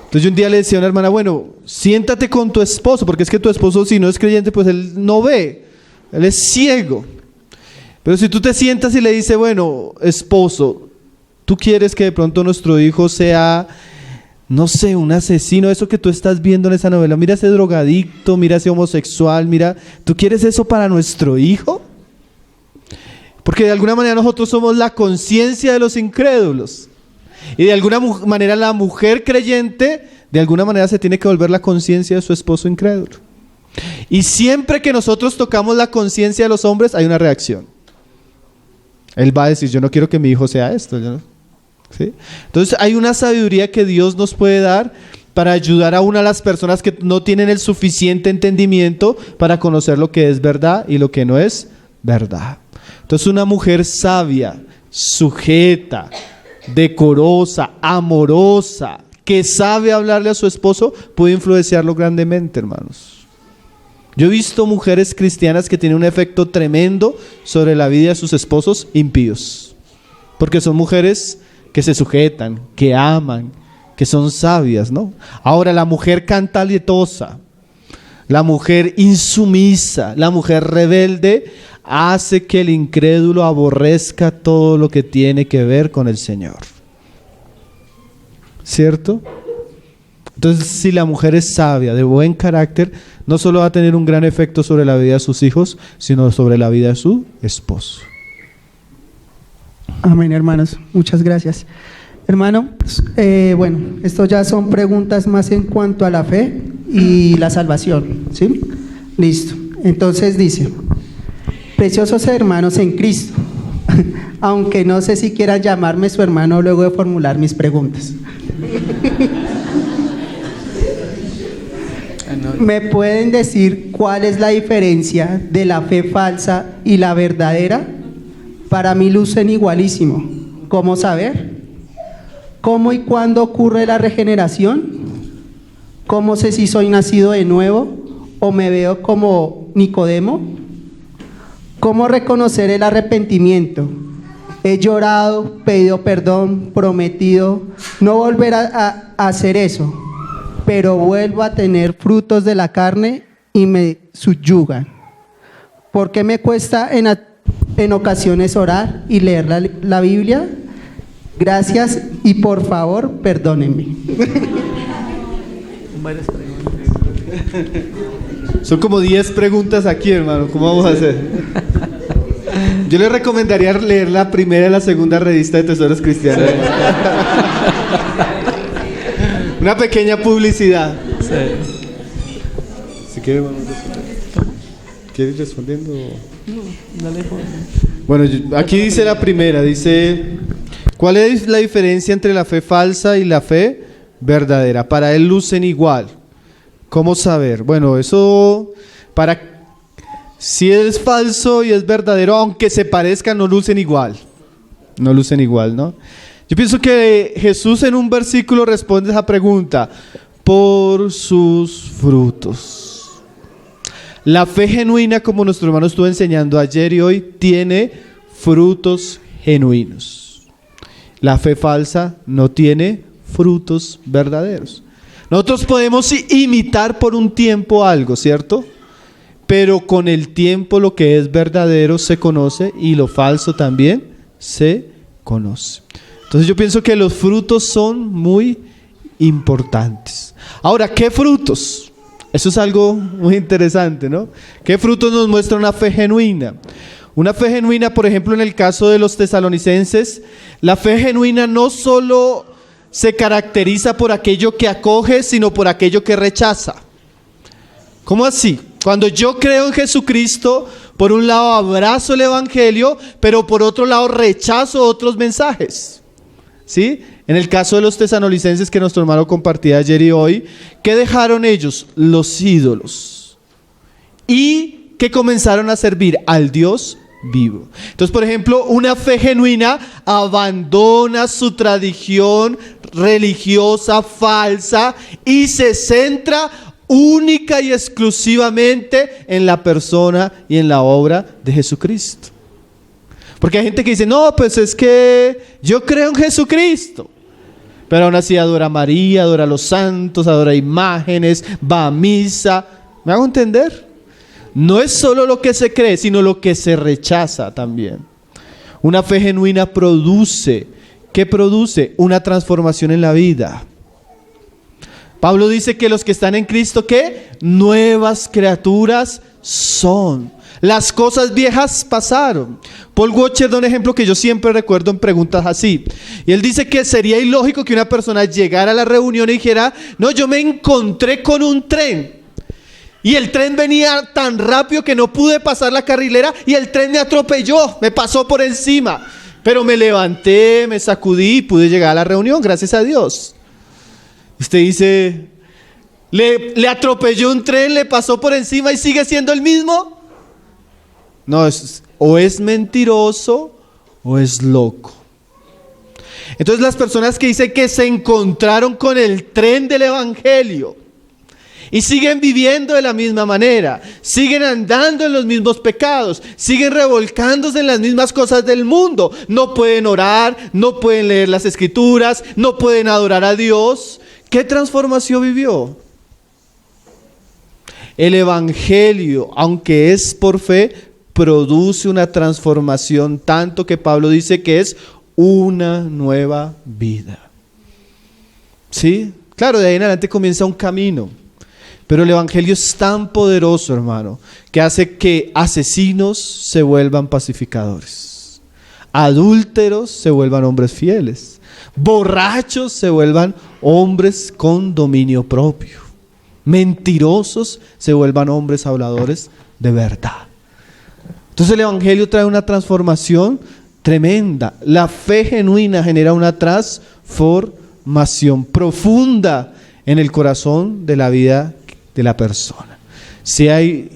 Entonces yo un día le decía a una hermana, bueno, siéntate con tu esposo, porque es que tu esposo, si no es creyente, pues él no ve, él es ciego. Pero si tú te sientas y le dices, bueno, esposo, ¿tú quieres que de pronto nuestro hijo sea, no sé, un asesino? Eso que tú estás viendo en esa novela, mira ese drogadicto, mira ese homosexual, mira, ¿tú quieres eso para nuestro hijo? Porque de alguna manera nosotros somos la conciencia de los incrédulos. Y de alguna manera la mujer creyente, de alguna manera se tiene que volver la conciencia de su esposo incrédulo. Y siempre que nosotros tocamos la conciencia de los hombres, hay una reacción. Él va a decir, yo no quiero que mi hijo sea esto, ¿no? ¿Sí? Entonces hay una sabiduría que Dios nos puede dar para ayudar a una de las personas que no tienen el suficiente entendimiento para conocer lo que es verdad y lo que no es verdad. Entonces una mujer sabia, sujeta, decorosa, amorosa, que sabe hablarle a su esposo, puede influenciarlo grandemente, hermanos. Yo he visto mujeres cristianas que tienen un efecto tremendo sobre la vida de sus esposos impíos, porque son mujeres que se sujetan, que aman, que son sabias, ¿no? Ahora la mujer cantaletosa, la mujer insumisa, la mujer rebelde, hace que el incrédulo aborrezca todo lo que tiene que ver con el Señor, ¿cierto? Entonces, si la mujer es sabia, de buen carácter, no solo va a tener un gran efecto sobre la vida de sus hijos, sino sobre la vida de su esposo. Amén, hermanos. Muchas gracias. Hermano, bueno, esto ya son preguntas más en cuanto a la fe y la salvación, ¿sí? Listo. Entonces dice, preciosos hermanos en Cristo, aunque no sé si quieran llamarme su hermano luego de formular mis preguntas. ¿Me pueden decir cuál es la diferencia de la fe falsa y la verdadera? Para mí lucen igualísimo. ¿Cómo saber? ¿Cómo y cuándo ocurre la regeneración? ¿Cómo sé si soy nacido de nuevo o me veo como Nicodemo? ¿Cómo reconocer el arrepentimiento? He llorado, pedido perdón, prometido no volver a hacer eso, pero vuelvo a tener frutos de la carne y me subyugan. ¿Por qué me cuesta en ocasiones orar y leer la Biblia? Gracias y por favor, perdónenme. Son como 10 preguntas aquí, hermano. ¿Cómo vamos a hacer? Yo le recomendaría leer la primera y la segunda revista de Tesoros Cristianos. Una pequeña publicidad. Sí. Si quiere, vamos a responder. ¿Quieres ir respondiendo? No, dale. Bueno, aquí dice la primera, dice, ¿cuál es la diferencia entre la fe falsa y la fe verdadera? Para él lucen igual. ¿Cómo saber? Bueno, eso, si es falso y es verdadero, aunque se parezcan, no lucen igual. No lucen igual, ¿no? Yo pienso que Jesús en un versículo responde esa pregunta, por sus frutos. La fe genuina, como nuestro hermano estuvo enseñando ayer y hoy, tiene frutos genuinos. La fe falsa no tiene frutos verdaderos. Nosotros podemos imitar por un tiempo algo, ¿cierto? Pero con el tiempo lo que es verdadero se conoce y lo falso también se conoce. Entonces yo pienso que los frutos son muy importantes. Ahora, ¿qué frutos? Eso es algo muy interesante, ¿no? ¿Qué frutos nos muestra una fe genuina? Una fe genuina, por ejemplo, en el caso de los tesalonicenses, la fe genuina no solo se caracteriza por aquello que acoge, sino por aquello que rechaza. ¿Cómo así? Cuando yo creo en Jesucristo, por un lado abrazo el Evangelio, pero por otro lado rechazo otros mensajes. ¿Sí? En el caso de los tesalonicenses que nuestro hermano compartía ayer y hoy, ¿qué dejaron ellos? Los ídolos. Y que comenzaron a servir al Dios vivo. Entonces, por ejemplo, una fe genuina abandona su tradición religiosa falsa y se centra única y exclusivamente en la persona y en la obra de Jesucristo. Porque hay gente que dice, no, pues es que yo creo en Jesucristo, pero aún así adora a María, adora a los santos, adora imágenes, va a misa. ¿Me hago entender? No es solo lo que se cree, sino lo que se rechaza también. Una fe genuina produce, ¿qué produce? Una transformación en la vida. Pablo dice que los que están en Cristo, ¿qué? Nuevas criaturas son. Las cosas viejas pasaron. Paul Washer da un ejemplo que yo siempre recuerdo en preguntas así. Y él dice que sería ilógico que una persona llegara a la reunión y dijera, no, yo me encontré con un tren. Y el tren venía tan rápido que no pude pasar la carrilera y el tren me atropelló, me pasó por encima. Pero me levanté, me sacudí y pude llegar a la reunión, gracias a Dios. Usted dice, ¿le atropelló un tren, le pasó por encima y sigue siendo el mismo? No, o es mentiroso o es loco. Entonces las personas que dicen que se encontraron con el tren del Evangelio y siguen viviendo de la misma manera, siguen andando en los mismos pecados, siguen revolcándose en las mismas cosas del mundo, no pueden orar, no pueden leer las Escrituras, no pueden adorar a Dios. ¿Qué transformación vivió? El Evangelio, aunque es por fe, produce una transformación, tanto que Pablo dice que es una nueva vida. ¿Sí? Claro, de ahí en adelante comienza un camino. Pero el Evangelio es tan poderoso, hermano, que hace que asesinos se vuelvan pacificadores, adúlteros se vuelvan hombres fieles, borrachos se vuelvan hombres con dominio propio, mentirosos se vuelvan hombres habladores de verdad. Entonces el Evangelio trae una transformación tremenda. La fe genuina genera una transformación profunda en el corazón de la vida de la persona. Si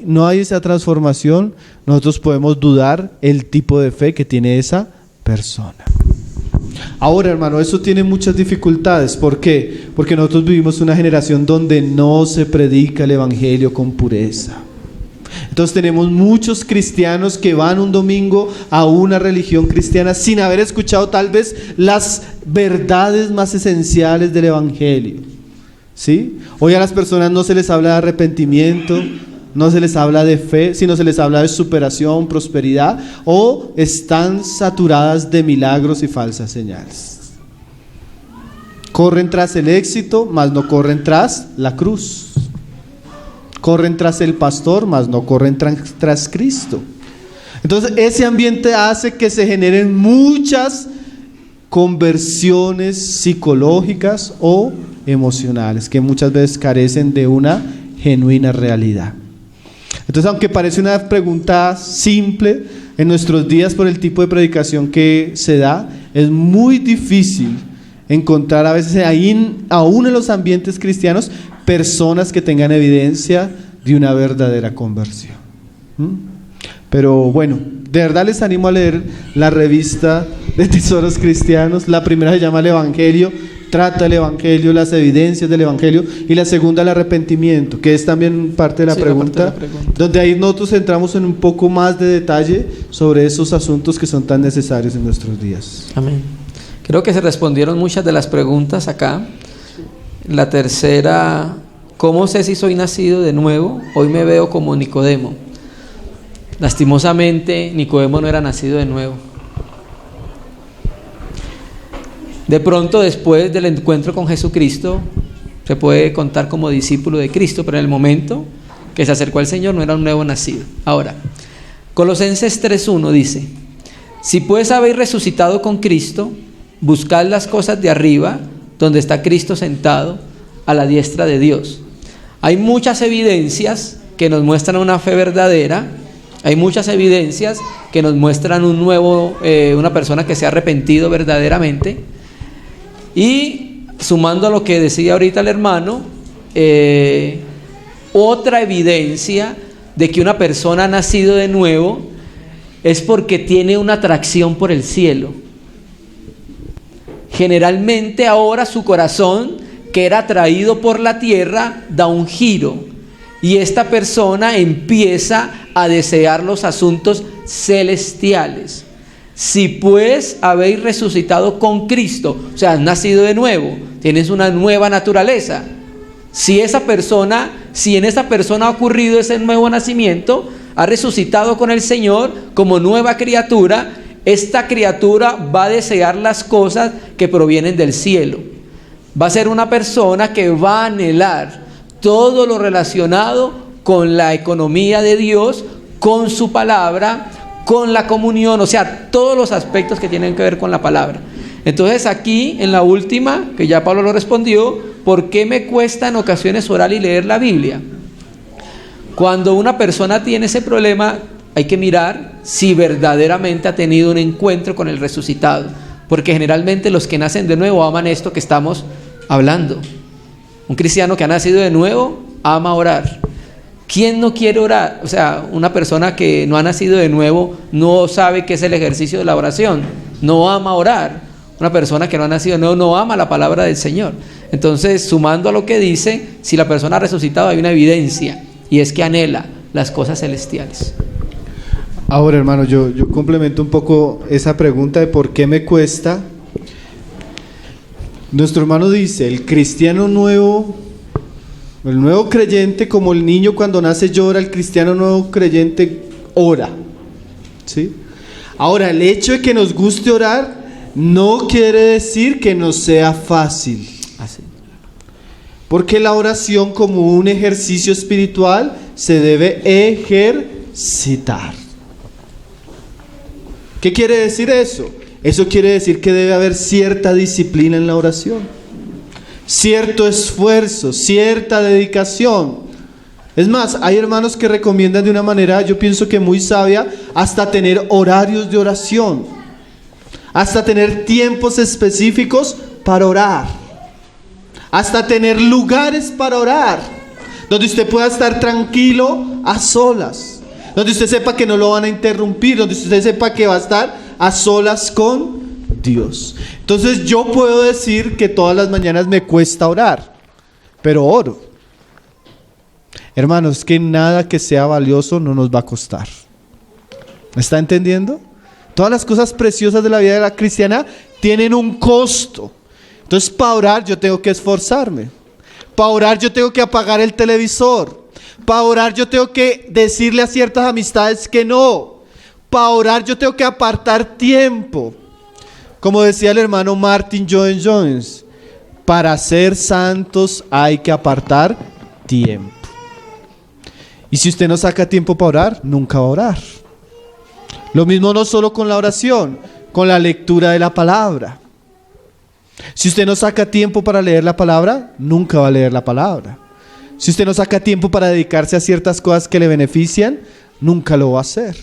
no hay esa transformación, nosotros podemos dudar el tipo de fe que tiene esa persona. Ahora, hermano, eso tiene muchas dificultades. ¿Por qué? Porque nosotros vivimos una generación donde no se predica el Evangelio con pureza. Entonces tenemos muchos cristianos que van un domingo a una religión cristiana sin haber escuchado tal vez las verdades más esenciales del Evangelio. ¿Sí? Hoy a las personas no se les habla de arrepentimiento, no se les habla de fe, sino se les habla de superación, prosperidad, o están saturadas de milagros y falsas señales. Corren tras el éxito, mas no corren tras la cruz. Corren tras el pastor, mas no corren tras Cristo. Entonces ese ambiente hace que se generen muchas conversiones psicológicas o emocionales que muchas veces carecen de una genuina realidad. Entonces, aunque parece una pregunta simple, en nuestros días por el tipo de predicación que se da, es muy difícil encontrar a veces aún en los ambientes cristianos personas que tengan evidencia de una verdadera conversión. Pero bueno, de verdad les animo a leer la revista de Tesoros Cristianos. La primera se llama El Evangelio, trata el Evangelio, las evidencias del Evangelio, y la segunda, el arrepentimiento, que es también parte de la pregunta, donde ahí nosotros entramos en un poco más de detalle sobre esos asuntos que son tan necesarios en nuestros días. Amén. Creo que se respondieron muchas de las preguntas acá. La tercera, ¿cómo sé si soy nacido de nuevo? Hoy me veo como Nicodemo. Lastimosamente, Nicodemo no era nacido de nuevo. De pronto, después del encuentro con Jesucristo, se puede contar como discípulo de Cristo, pero en el momento que se acercó al Señor no era un nuevo nacido. Ahora, Colosenses 3:1 dice: si pues habéis resucitado con Cristo, buscad las cosas de arriba, donde está Cristo sentado a la diestra de Dios. Hay muchas evidencias que nos muestran una fe verdadera. Hay muchas evidencias que nos muestran una persona que se ha arrepentido verdaderamente. Y sumando a lo que decía ahorita el hermano, otra evidencia de que una persona ha nacido de nuevo es porque tiene una atracción por el cielo. Generalmente ahora su corazón, que era atraído por la tierra, da un giro, y esta persona empieza a desear los asuntos celestiales. Si pues habéis resucitado con Cristo, o sea, has nacido de nuevo, tienes una nueva naturaleza. Si en esa persona ha ocurrido ese nuevo nacimiento, ha resucitado con el Señor como nueva criatura, esta criatura va a desear las cosas que provienen del cielo. Va a ser una persona que va a anhelar todo lo relacionado con la economía de Dios, con su palabra, con la comunión, o sea, todos los aspectos que tienen que ver con la palabra. Entonces aquí, en la última, que ya Pablo lo respondió, ¿por qué me cuesta en ocasiones orar y leer la Biblia? Cuando una persona tiene ese problema, hay que mirar si verdaderamente ha tenido un encuentro con el resucitado, porque generalmente los que nacen de nuevo aman esto que estamos hablando. Un cristiano que ha nacido de nuevo ama orar. ¿Quién no quiere orar? O sea, una persona que no ha nacido de nuevo no sabe qué es el ejercicio de la oración, no ama orar. Una persona que no ha nacido de nuevo no ama la palabra del Señor. Entonces, sumando a lo que dice, si la persona ha resucitado, hay una evidencia, y es que anhela las cosas celestiales. Ahora, hermano, yo complemento un poco esa pregunta de por qué me cuesta. Nuestro hermano dice, el cristiano nuevo, el nuevo creyente, como el niño cuando nace llora, el cristiano nuevo creyente ora, ¿sí? Ahora, el hecho de que nos guste orar no quiere decir que nos sea fácil. Así. Porque la oración, como un ejercicio espiritual, se debe ejercitar. ¿Qué quiere decir eso? Eso quiere decir que debe haber cierta disciplina en la oración, cierto esfuerzo, cierta dedicación. Es más, hay hermanos que recomiendan de una manera, yo pienso que muy sabia, hasta tener horarios de oración, hasta tener tiempos específicos para orar, hasta tener lugares para orar, donde usted pueda estar tranquilo a solas, donde usted sepa que no lo van a interrumpir, donde usted sepa que va a estar a solas con Dios. Entonces yo puedo decir que todas las mañanas me cuesta orar, pero oro. Hermanos, que nada que sea valioso no nos va a costar. ¿Me está entendiendo? Todas las cosas preciosas de la vida de la cristiana tienen un costo. Entonces, para orar yo tengo que esforzarme. Para orar yo tengo que apagar el televisor. Para orar yo tengo que decirle a ciertas amistades que no. Para orar yo tengo que apartar tiempo. Como decía el hermano Martin Lloyd Jones, para ser santos hay que apartar tiempo. Y si usted no saca tiempo para orar, nunca va a orar. Lo mismo no solo con la oración, con la lectura de la palabra. Si usted no saca tiempo para leer la palabra, nunca va a leer la palabra. Si usted no saca tiempo para dedicarse a ciertas cosas que le benefician, nunca lo va a hacer.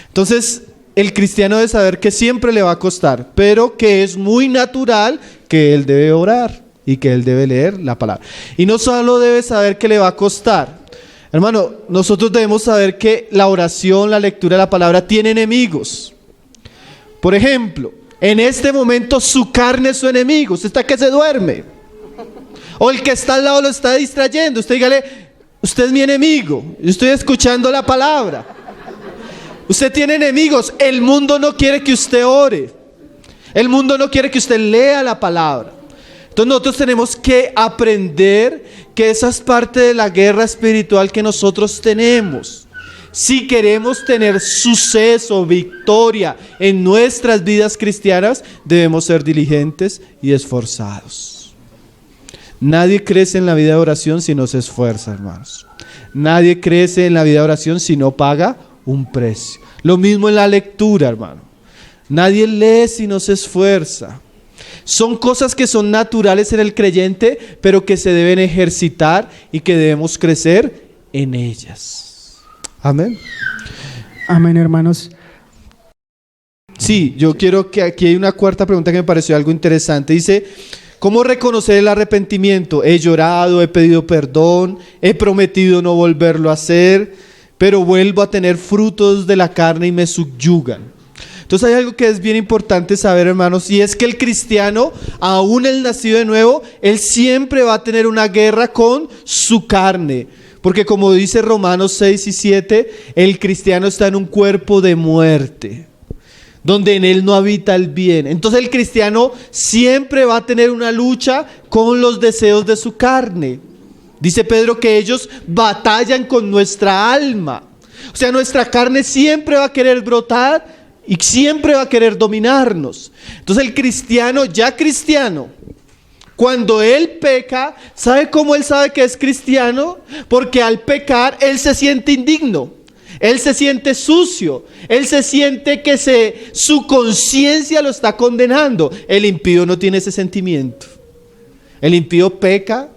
Entonces, el cristiano debe saber que siempre le va a costar, pero que es muy natural que él debe orar y que él debe leer la palabra. Y no solo debe saber que le va a costar. Hermano, nosotros debemos saber que la oración, la lectura de la palabra tiene enemigos. Por ejemplo, En este momento su carne es su enemigo. Usted está que se duerme. O el que está al lado lo está distrayendo. Usted dígale, usted es mi enemigo. Yo estoy escuchando la palabra. Usted tiene enemigos. El mundo no quiere que usted ore. El mundo no quiere que usted lea la palabra. Entonces nosotros tenemos que aprender que esa es parte de la guerra espiritual que nosotros tenemos. Si queremos tener suceso, victoria en nuestras vidas cristianas, debemos ser diligentes y esforzados. Nadie crece en la vida de oración si no se esfuerza, hermanos. Nadie crece en la vida de oración si no paga un precio. Lo mismo en la lectura, hermano. Nadie lee si no se esfuerza. Son cosas que son naturales en el creyente, pero que se deben ejercitar y que debemos crecer en ellas. Amén. Amén, hermanos. Sí, yo quiero que aquí hay una cuarta pregunta que me pareció algo interesante. Dice, ¿cómo reconocer el arrepentimiento? He llorado, he pedido perdón, he prometido no volverlo a hacer, pero vuelvo a tener frutos de la carne y me subyugan. Entonces hay algo que es bien importante saber, hermanos, y es que el cristiano, aún el nacido de nuevo, él siempre va a tener una guerra con su carne. Porque como dice Romanos 6 y 7, el cristiano está en un cuerpo de muerte, donde en él no habita el bien. Entonces el cristiano siempre va a tener una lucha con los deseos de su carne. Dice Pedro que ellos batallan con nuestra alma. O sea, nuestra carne siempre va a querer brotar y siempre va a querer dominarnos. Entonces el cristiano, ya cristiano, cuando él peca, ¿sabe cómo él sabe que es cristiano? Porque al pecar él se siente indigno, él se siente sucio, él se siente que su conciencia lo está condenando. El impío no tiene ese sentimiento. El impío peca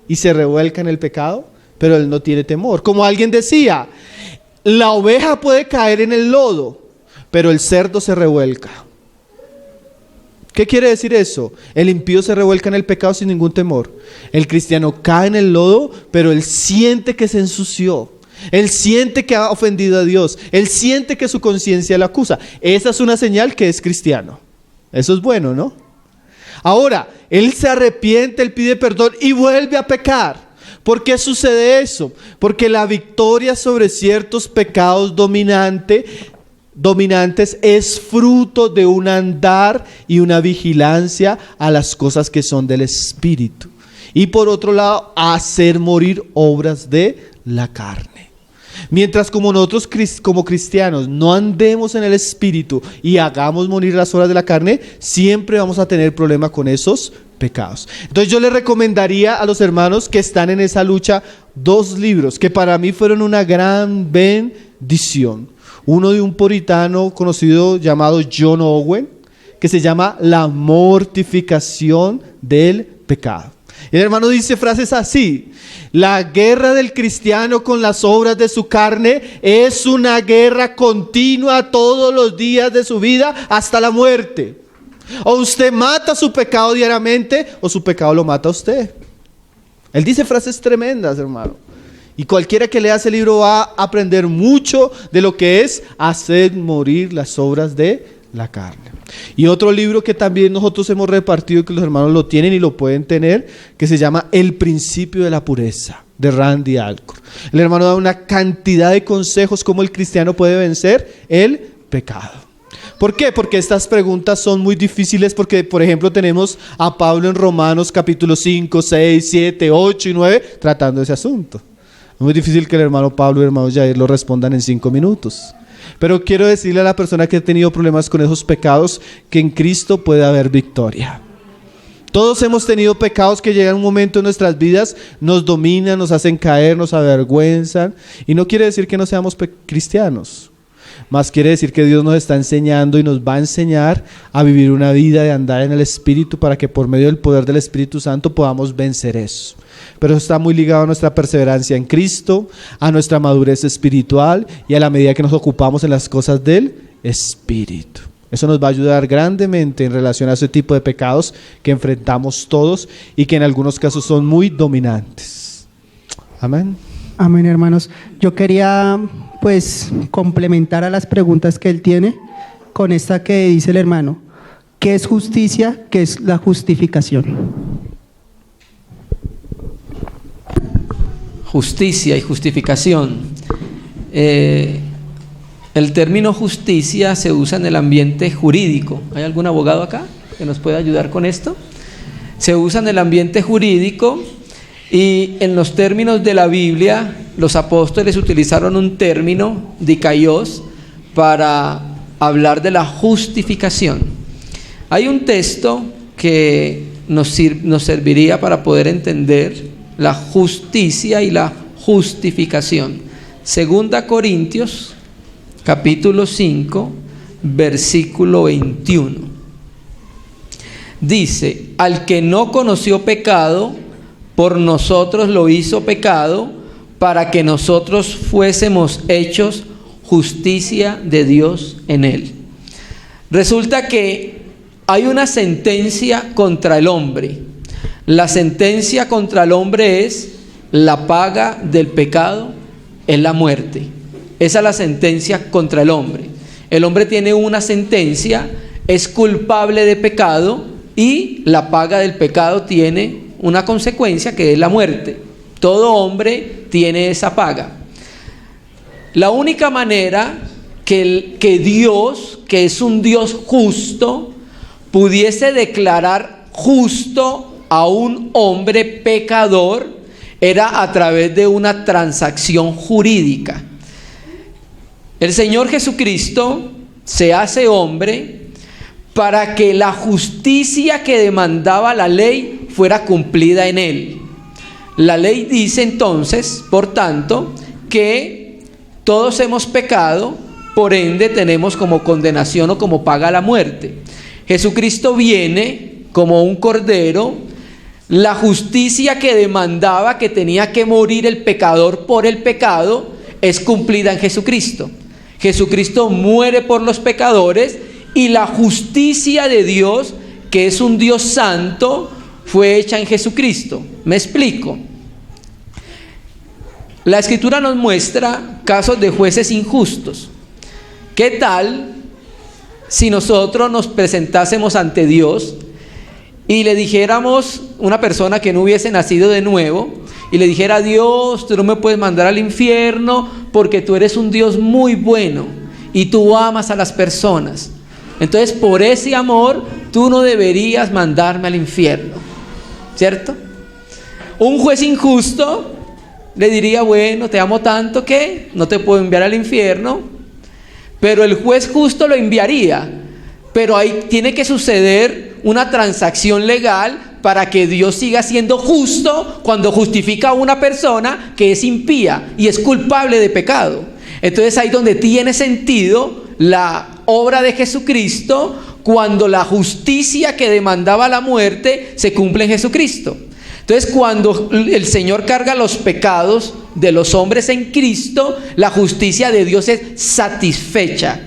y se revuelca en el pecado, pero él no tiene temor. Como alguien decía, la oveja puede caer en el lodo, pero el cerdo se revuelca. ¿Qué quiere decir eso? El impío se revuelca en el pecado sin ningún temor. El cristiano cae en el lodo, pero él siente que se ensució. Él siente que ha ofendido a Dios. Él siente que su conciencia lo acusa. Esa es una señal que es cristiano. Eso es bueno, ¿no? Ahora, él se arrepiente, él pide perdón y vuelve a pecar. ¿Por qué sucede eso? Porque la victoria sobre ciertos pecados dominantes es fruto de un andar y una vigilancia a las cosas que son del Espíritu. Y por otro lado, hacer morir obras de la carne. Mientras como nosotros como cristianos no andemos en el Espíritu y hagamos morir las obras de la carne, siempre vamos a tener problema con esos pecados. Entonces yo les recomendaría a los hermanos que están en esa lucha 2 libros que para mí fueron una gran bendición. Uno de un puritano conocido llamado John Owen, que se llama La mortificación del pecado. El hermano dice frases así: la guerra del cristiano con las obras de su carne es una guerra continua todos los días de su vida hasta la muerte. O usted mata su pecado diariamente o su pecado lo mata a usted. Él dice frases tremendas, hermano. Y cualquiera que lea ese libro va a aprender mucho de lo que es hacer morir las obras de la carne. Y otro libro que también nosotros hemos repartido, que los hermanos lo tienen y lo pueden tener, que se llama El principio de la pureza, de Randy Alcorn. El hermano da una cantidad de consejos cómo el cristiano puede vencer el pecado. ¿Por qué? Porque estas preguntas son muy difíciles porque, por ejemplo, tenemos a Pablo en Romanos capítulo 5, 6, 7, 8 y 9 tratando ese asunto. Es muy difícil que el hermano Pablo y el hermano Jair lo respondan en 5 minutos. Pero quiero decirle a la persona que ha tenido problemas con esos pecados que en Cristo puede haber victoria. Todos hemos tenido pecados que llegan un momento en nuestras vidas, nos dominan, nos hacen caer, nos avergüenzan. Y no quiere decir que no seamos cristianos. Más quiere decir que Dios nos está enseñando y nos va a enseñar a vivir una vida de andar en el Espíritu para que por medio del poder del Espíritu Santo podamos vencer eso. Pero eso está muy ligado a nuestra perseverancia en Cristo, a nuestra madurez espiritual y a la medida que nos ocupamos en las cosas del Espíritu. Eso nos va a ayudar grandemente en relación a ese tipo de pecados que enfrentamos todos y que en algunos casos son muy dominantes. Amén. Amén, hermanos. Yo quería complementar a las preguntas que él tiene con esta que dice el hermano. ¿Qué es justicia? ¿Qué es la justificación? Justicia y justificación. El término justicia se usa en el ambiente jurídico. ¿Hay algún abogado acá que nos pueda ayudar con esto? Se usa en el ambiente jurídico y en los términos de la Biblia los apóstoles utilizaron un término, dikaios, para hablar de la justificación. Hay un texto que nos serviría para poder entender la justicia y la justificación. Segunda Corintios capítulo 5 versículo 21 dice: al que no conoció pecado, por nosotros lo hizo pecado, para que nosotros fuésemos hechos justicia de Dios en él. Resulta que hay una sentencia contra el hombre. La sentencia contra el hombre es: la paga del pecado es la muerte. Esa es la sentencia contra el hombre. El hombre tiene una sentencia, es culpable de pecado y la paga del pecado tiene una consecuencia que es la muerte. Todo hombre tiene esa paga. La única manera que Dios, que es un Dios justo, pudiese declarar justo a un hombre pecador era a través de una transacción jurídica. El Señor Jesucristo se hace hombre para que la justicia que demandaba la ley fuera cumplida en él. La ley dice entonces, por tanto, que todos hemos pecado, por ende tenemos como condenación o como paga la muerte. Jesucristo viene como un cordero. La justicia que demandaba que tenía que morir el pecador por el pecado es cumplida en Jesucristo. Jesucristo muere por los pecadores y la justicia de Dios, que es un Dios santo, fue hecha en Jesucristo. ¿Me explico? La Escritura nos muestra casos de jueces injustos. ¿Qué tal si nosotros nos presentásemos ante Dios y le dijéramos, una persona que no hubiese nacido de nuevo, y le dijera: Dios, tú no me puedes mandar al infierno porque tú eres un Dios muy bueno y tú amas a las personas, entonces por ese amor tú no deberías mandarme al infierno, ¿cierto? Un juez injusto le diría: bueno, te amo tanto que no te puedo enviar al infierno. Pero el juez justo lo enviaría, pero ahí tiene que suceder una transacción legal para que Dios siga siendo justo cuando justifica a una persona que es impía y es culpable de pecado. Entonces ahí donde tiene sentido la obra de Jesucristo, cuando la justicia que demandaba la muerte se cumple en Jesucristo. Entonces cuando el Señor carga los pecados de los hombres en Cristo, la justicia de Dios es satisfecha,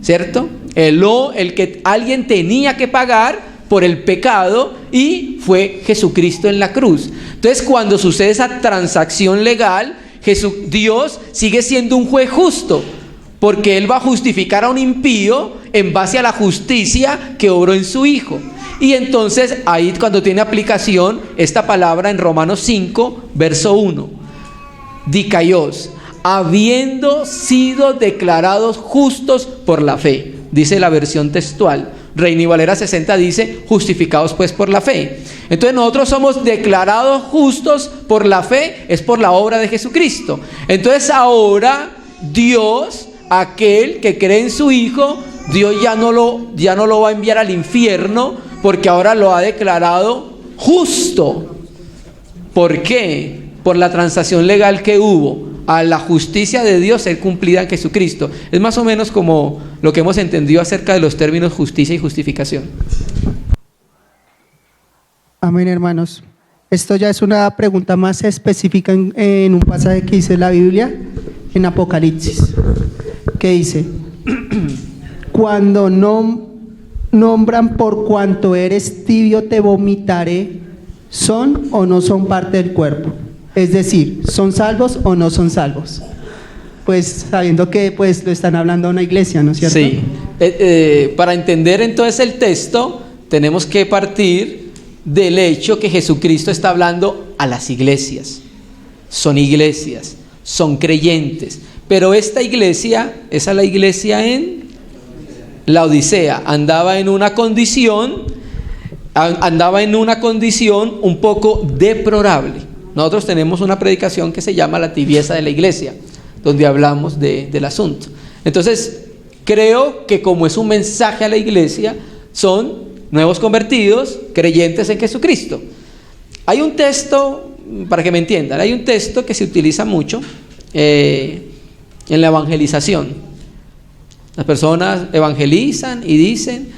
¿cierto? El que alguien tenía que pagar por el pecado y fue Jesucristo en la cruz. Entonces cuando sucede esa transacción legal, Dios sigue siendo un juez justo, porque Él va a justificar a un impío en base a la justicia que obró en su Hijo. Y entonces ahí cuando tiene aplicación esta palabra en Romanos 5 verso 1, dikaios, habiendo sido declarados justos por la fe, dice la versión textual. Reina y Valera 60 dice: justificados pues por la fe. Entonces nosotros somos declarados justos por la fe, es por la obra de Jesucristo. Entonces ahora Dios, aquel que cree en su Hijo, Dios ya no lo va a enviar al infierno, porque ahora lo ha declarado justo. ¿Por qué? Por la transacción legal que hubo a la justicia de Dios ser cumplida en Jesucristo. Es más o menos como lo que hemos entendido acerca de los términos justicia y justificación. Amén, hermanos. Esto ya es una pregunta más específica en un pasaje que dice la Biblia, en Apocalipsis, que dice: cuando no nombran por cuanto eres tibio te vomitaré, ¿son o no son parte del cuerpo? Es decir, ¿son salvos o no son salvos? Pues sabiendo que pues lo están hablando a una iglesia, ¿no es cierto? Sí, para entender entonces el texto, tenemos que partir del hecho que Jesucristo está hablando a las iglesias. Son iglesias, son creyentes. Pero esta iglesia, esa es la iglesia en la Odisea, andaba en una condición un poco deplorable. Nosotros tenemos una predicación que se llama La tibieza de la iglesia, donde hablamos del asunto. Entonces, creo que como es un mensaje a la iglesia, son nuevos convertidos, creyentes en Jesucristo. Hay un texto, para que me entiendan, hay un texto que se utiliza mucho en la evangelización. Las personas evangelizan y dicen,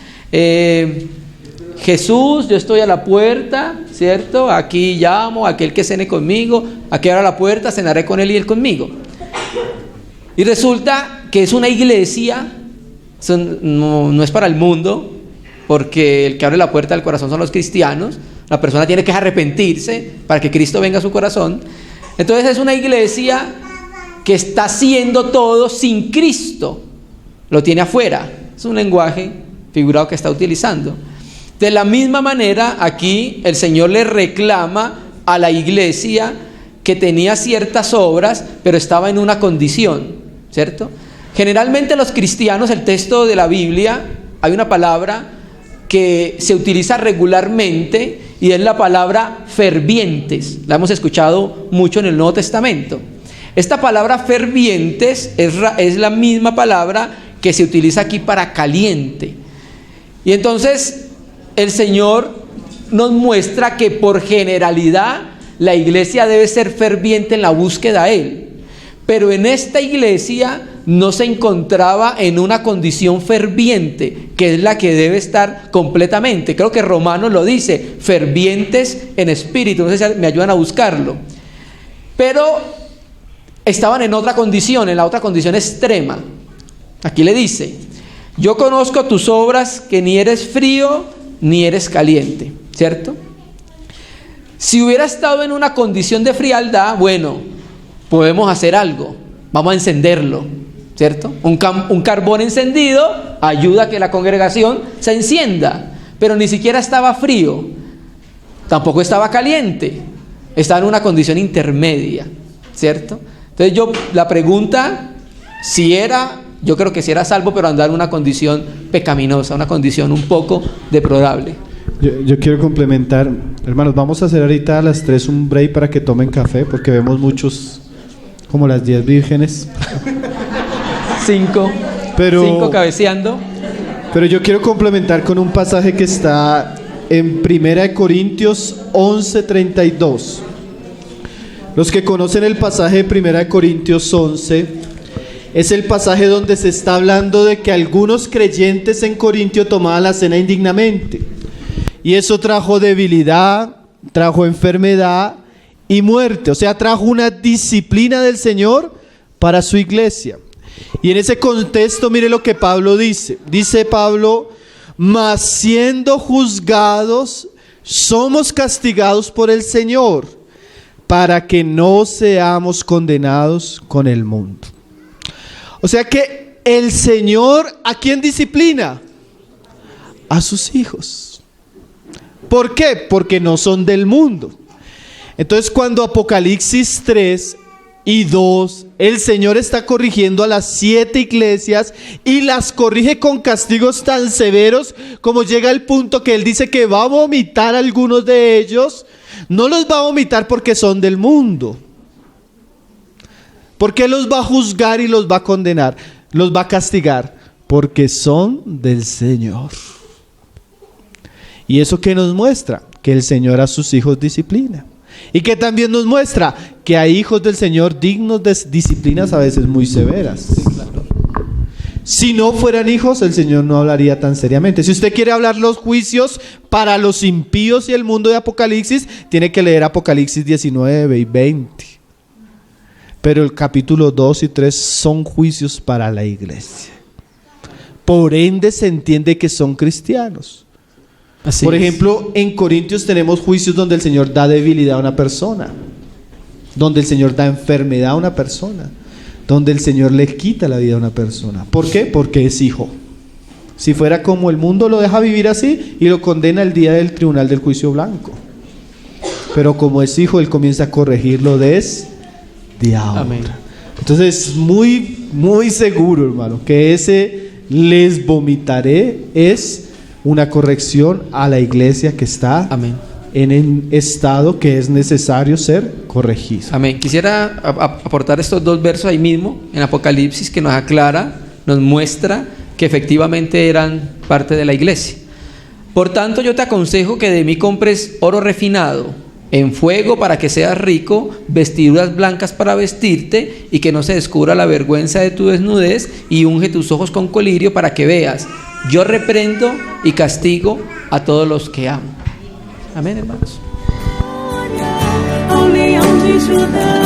Jesús, yo estoy a la puerta, ¿cierto? Aquí llamo a aquel que cene conmigo, aquí abra la puerta, cenaré con él y él conmigo. Y resulta que es una iglesia, no es para el mundo, porque el que abre la puerta del corazón son los cristianos. La persona tiene que arrepentirse para que Cristo venga a su corazón. Entonces es una iglesia que está haciendo todo sin Cristo, lo tiene afuera. Es un lenguaje figurado que está utilizando. De la misma manera, aquí el Señor le reclama a la iglesia que tenía ciertas obras, pero estaba en una condición, ¿cierto? Generalmente los cristianos, el texto de la Biblia, hay una palabra que se utiliza regularmente y es la palabra fervientes. La hemos escuchado mucho en el Nuevo Testamento. Esta palabra fervientes es la misma palabra que se utiliza aquí para caliente. Y entonces el Señor nos muestra que por generalidad la iglesia debe ser ferviente en la búsqueda a Él. Pero en esta iglesia no se encontraba en una condición ferviente, que es la que debe estar completamente. Creo que Romanos lo dice, fervientes en espíritu. No sé si me ayudan a buscarlo. Pero estaban en otra condición, en la otra condición extrema. Aquí le dice, yo conozco tus obras, que ni eres frío ni eres caliente, ¿cierto? Si hubiera estado en una condición de frialdad, bueno, podemos hacer algo, vamos a encenderlo, ¿cierto? Un carbón encendido ayuda a que la congregación se encienda, pero ni siquiera estaba frío, tampoco estaba caliente, estaba en una condición intermedia, ¿cierto? Entonces la pregunta, yo creo que si era salvo, pero andar en una condición pecaminosa, una condición un poco deplorable. Yo quiero complementar, hermanos, vamos a hacer ahorita a las 3 un break para que tomen café, porque vemos muchos, como las 10 vírgenes. 5 cabeceando. Pero yo quiero complementar con un pasaje que está en 1 Corintios 11:32. Los que conocen el pasaje de 1 Corintios 11, es el pasaje donde se está hablando de que algunos creyentes en Corintio tomaban la cena indignamente. Y eso trajo debilidad, trajo enfermedad y muerte. O sea, trajo una disciplina del Señor para su iglesia. Y en ese contexto, mire lo que Pablo dice. Dice Pablo, mas siendo juzgados, somos castigados por el Señor, para que no seamos condenados con el mundo. O sea que el Señor, ¿a quién disciplina? A sus hijos. ¿Por qué? Porque no son del mundo. Entonces, cuando Apocalipsis 3 y 2, el Señor está corrigiendo a las 7 iglesias y las corrige con castigos tan severos, como llega el punto que Él dice que va a vomitar a algunos de ellos. No los va a vomitar porque son del mundo. ¿Por qué los va a juzgar y los va a condenar? Los va a castigar porque son del Señor. ¿Y eso qué nos muestra? Que el Señor a sus hijos disciplina. Y que también nos muestra que hay hijos del Señor dignos de disciplinas a veces muy severas. Sí, claro. Si no fueran hijos, el Señor no hablaría tan seriamente. Si usted quiere hablar los juicios para los impíos y el mundo de Apocalipsis, tiene que leer Apocalipsis 19 y 20. Pero el capítulo 2 y 3 son juicios para la iglesia. Por ende se entiende que son cristianos. Así Por ejemplo, en Corintios tenemos juicios donde el Señor da debilidad a una persona, donde el Señor da enfermedad a una persona, donde el Señor le quita la vida a una persona. ¿Por qué? Porque es hijo. Si fuera como el mundo, lo deja vivir así y lo condena el día del tribunal del juicio blanco. Pero como es hijo, él comienza a corregirlo desde ahora. Amén. Entonces, muy, muy seguro, hermano, que ese les vomitaré es una corrección a la iglesia que está Amén. en el estado que es necesario ser corregido. Amén. Quisiera aportar estos 2 versos ahí mismo en Apocalipsis que nos aclara, nos muestra que efectivamente eran parte de la iglesia. Por tanto, yo te aconsejo que de mí compres oro refinado en fuego para que seas rico, vestiduras blancas para vestirte y que no se descubra la vergüenza de tu desnudez, y unge tus ojos con colirio para que veas. Yo reprendo y castigo a todos los que amo. Amén, hermanos. Ao leão de Judá.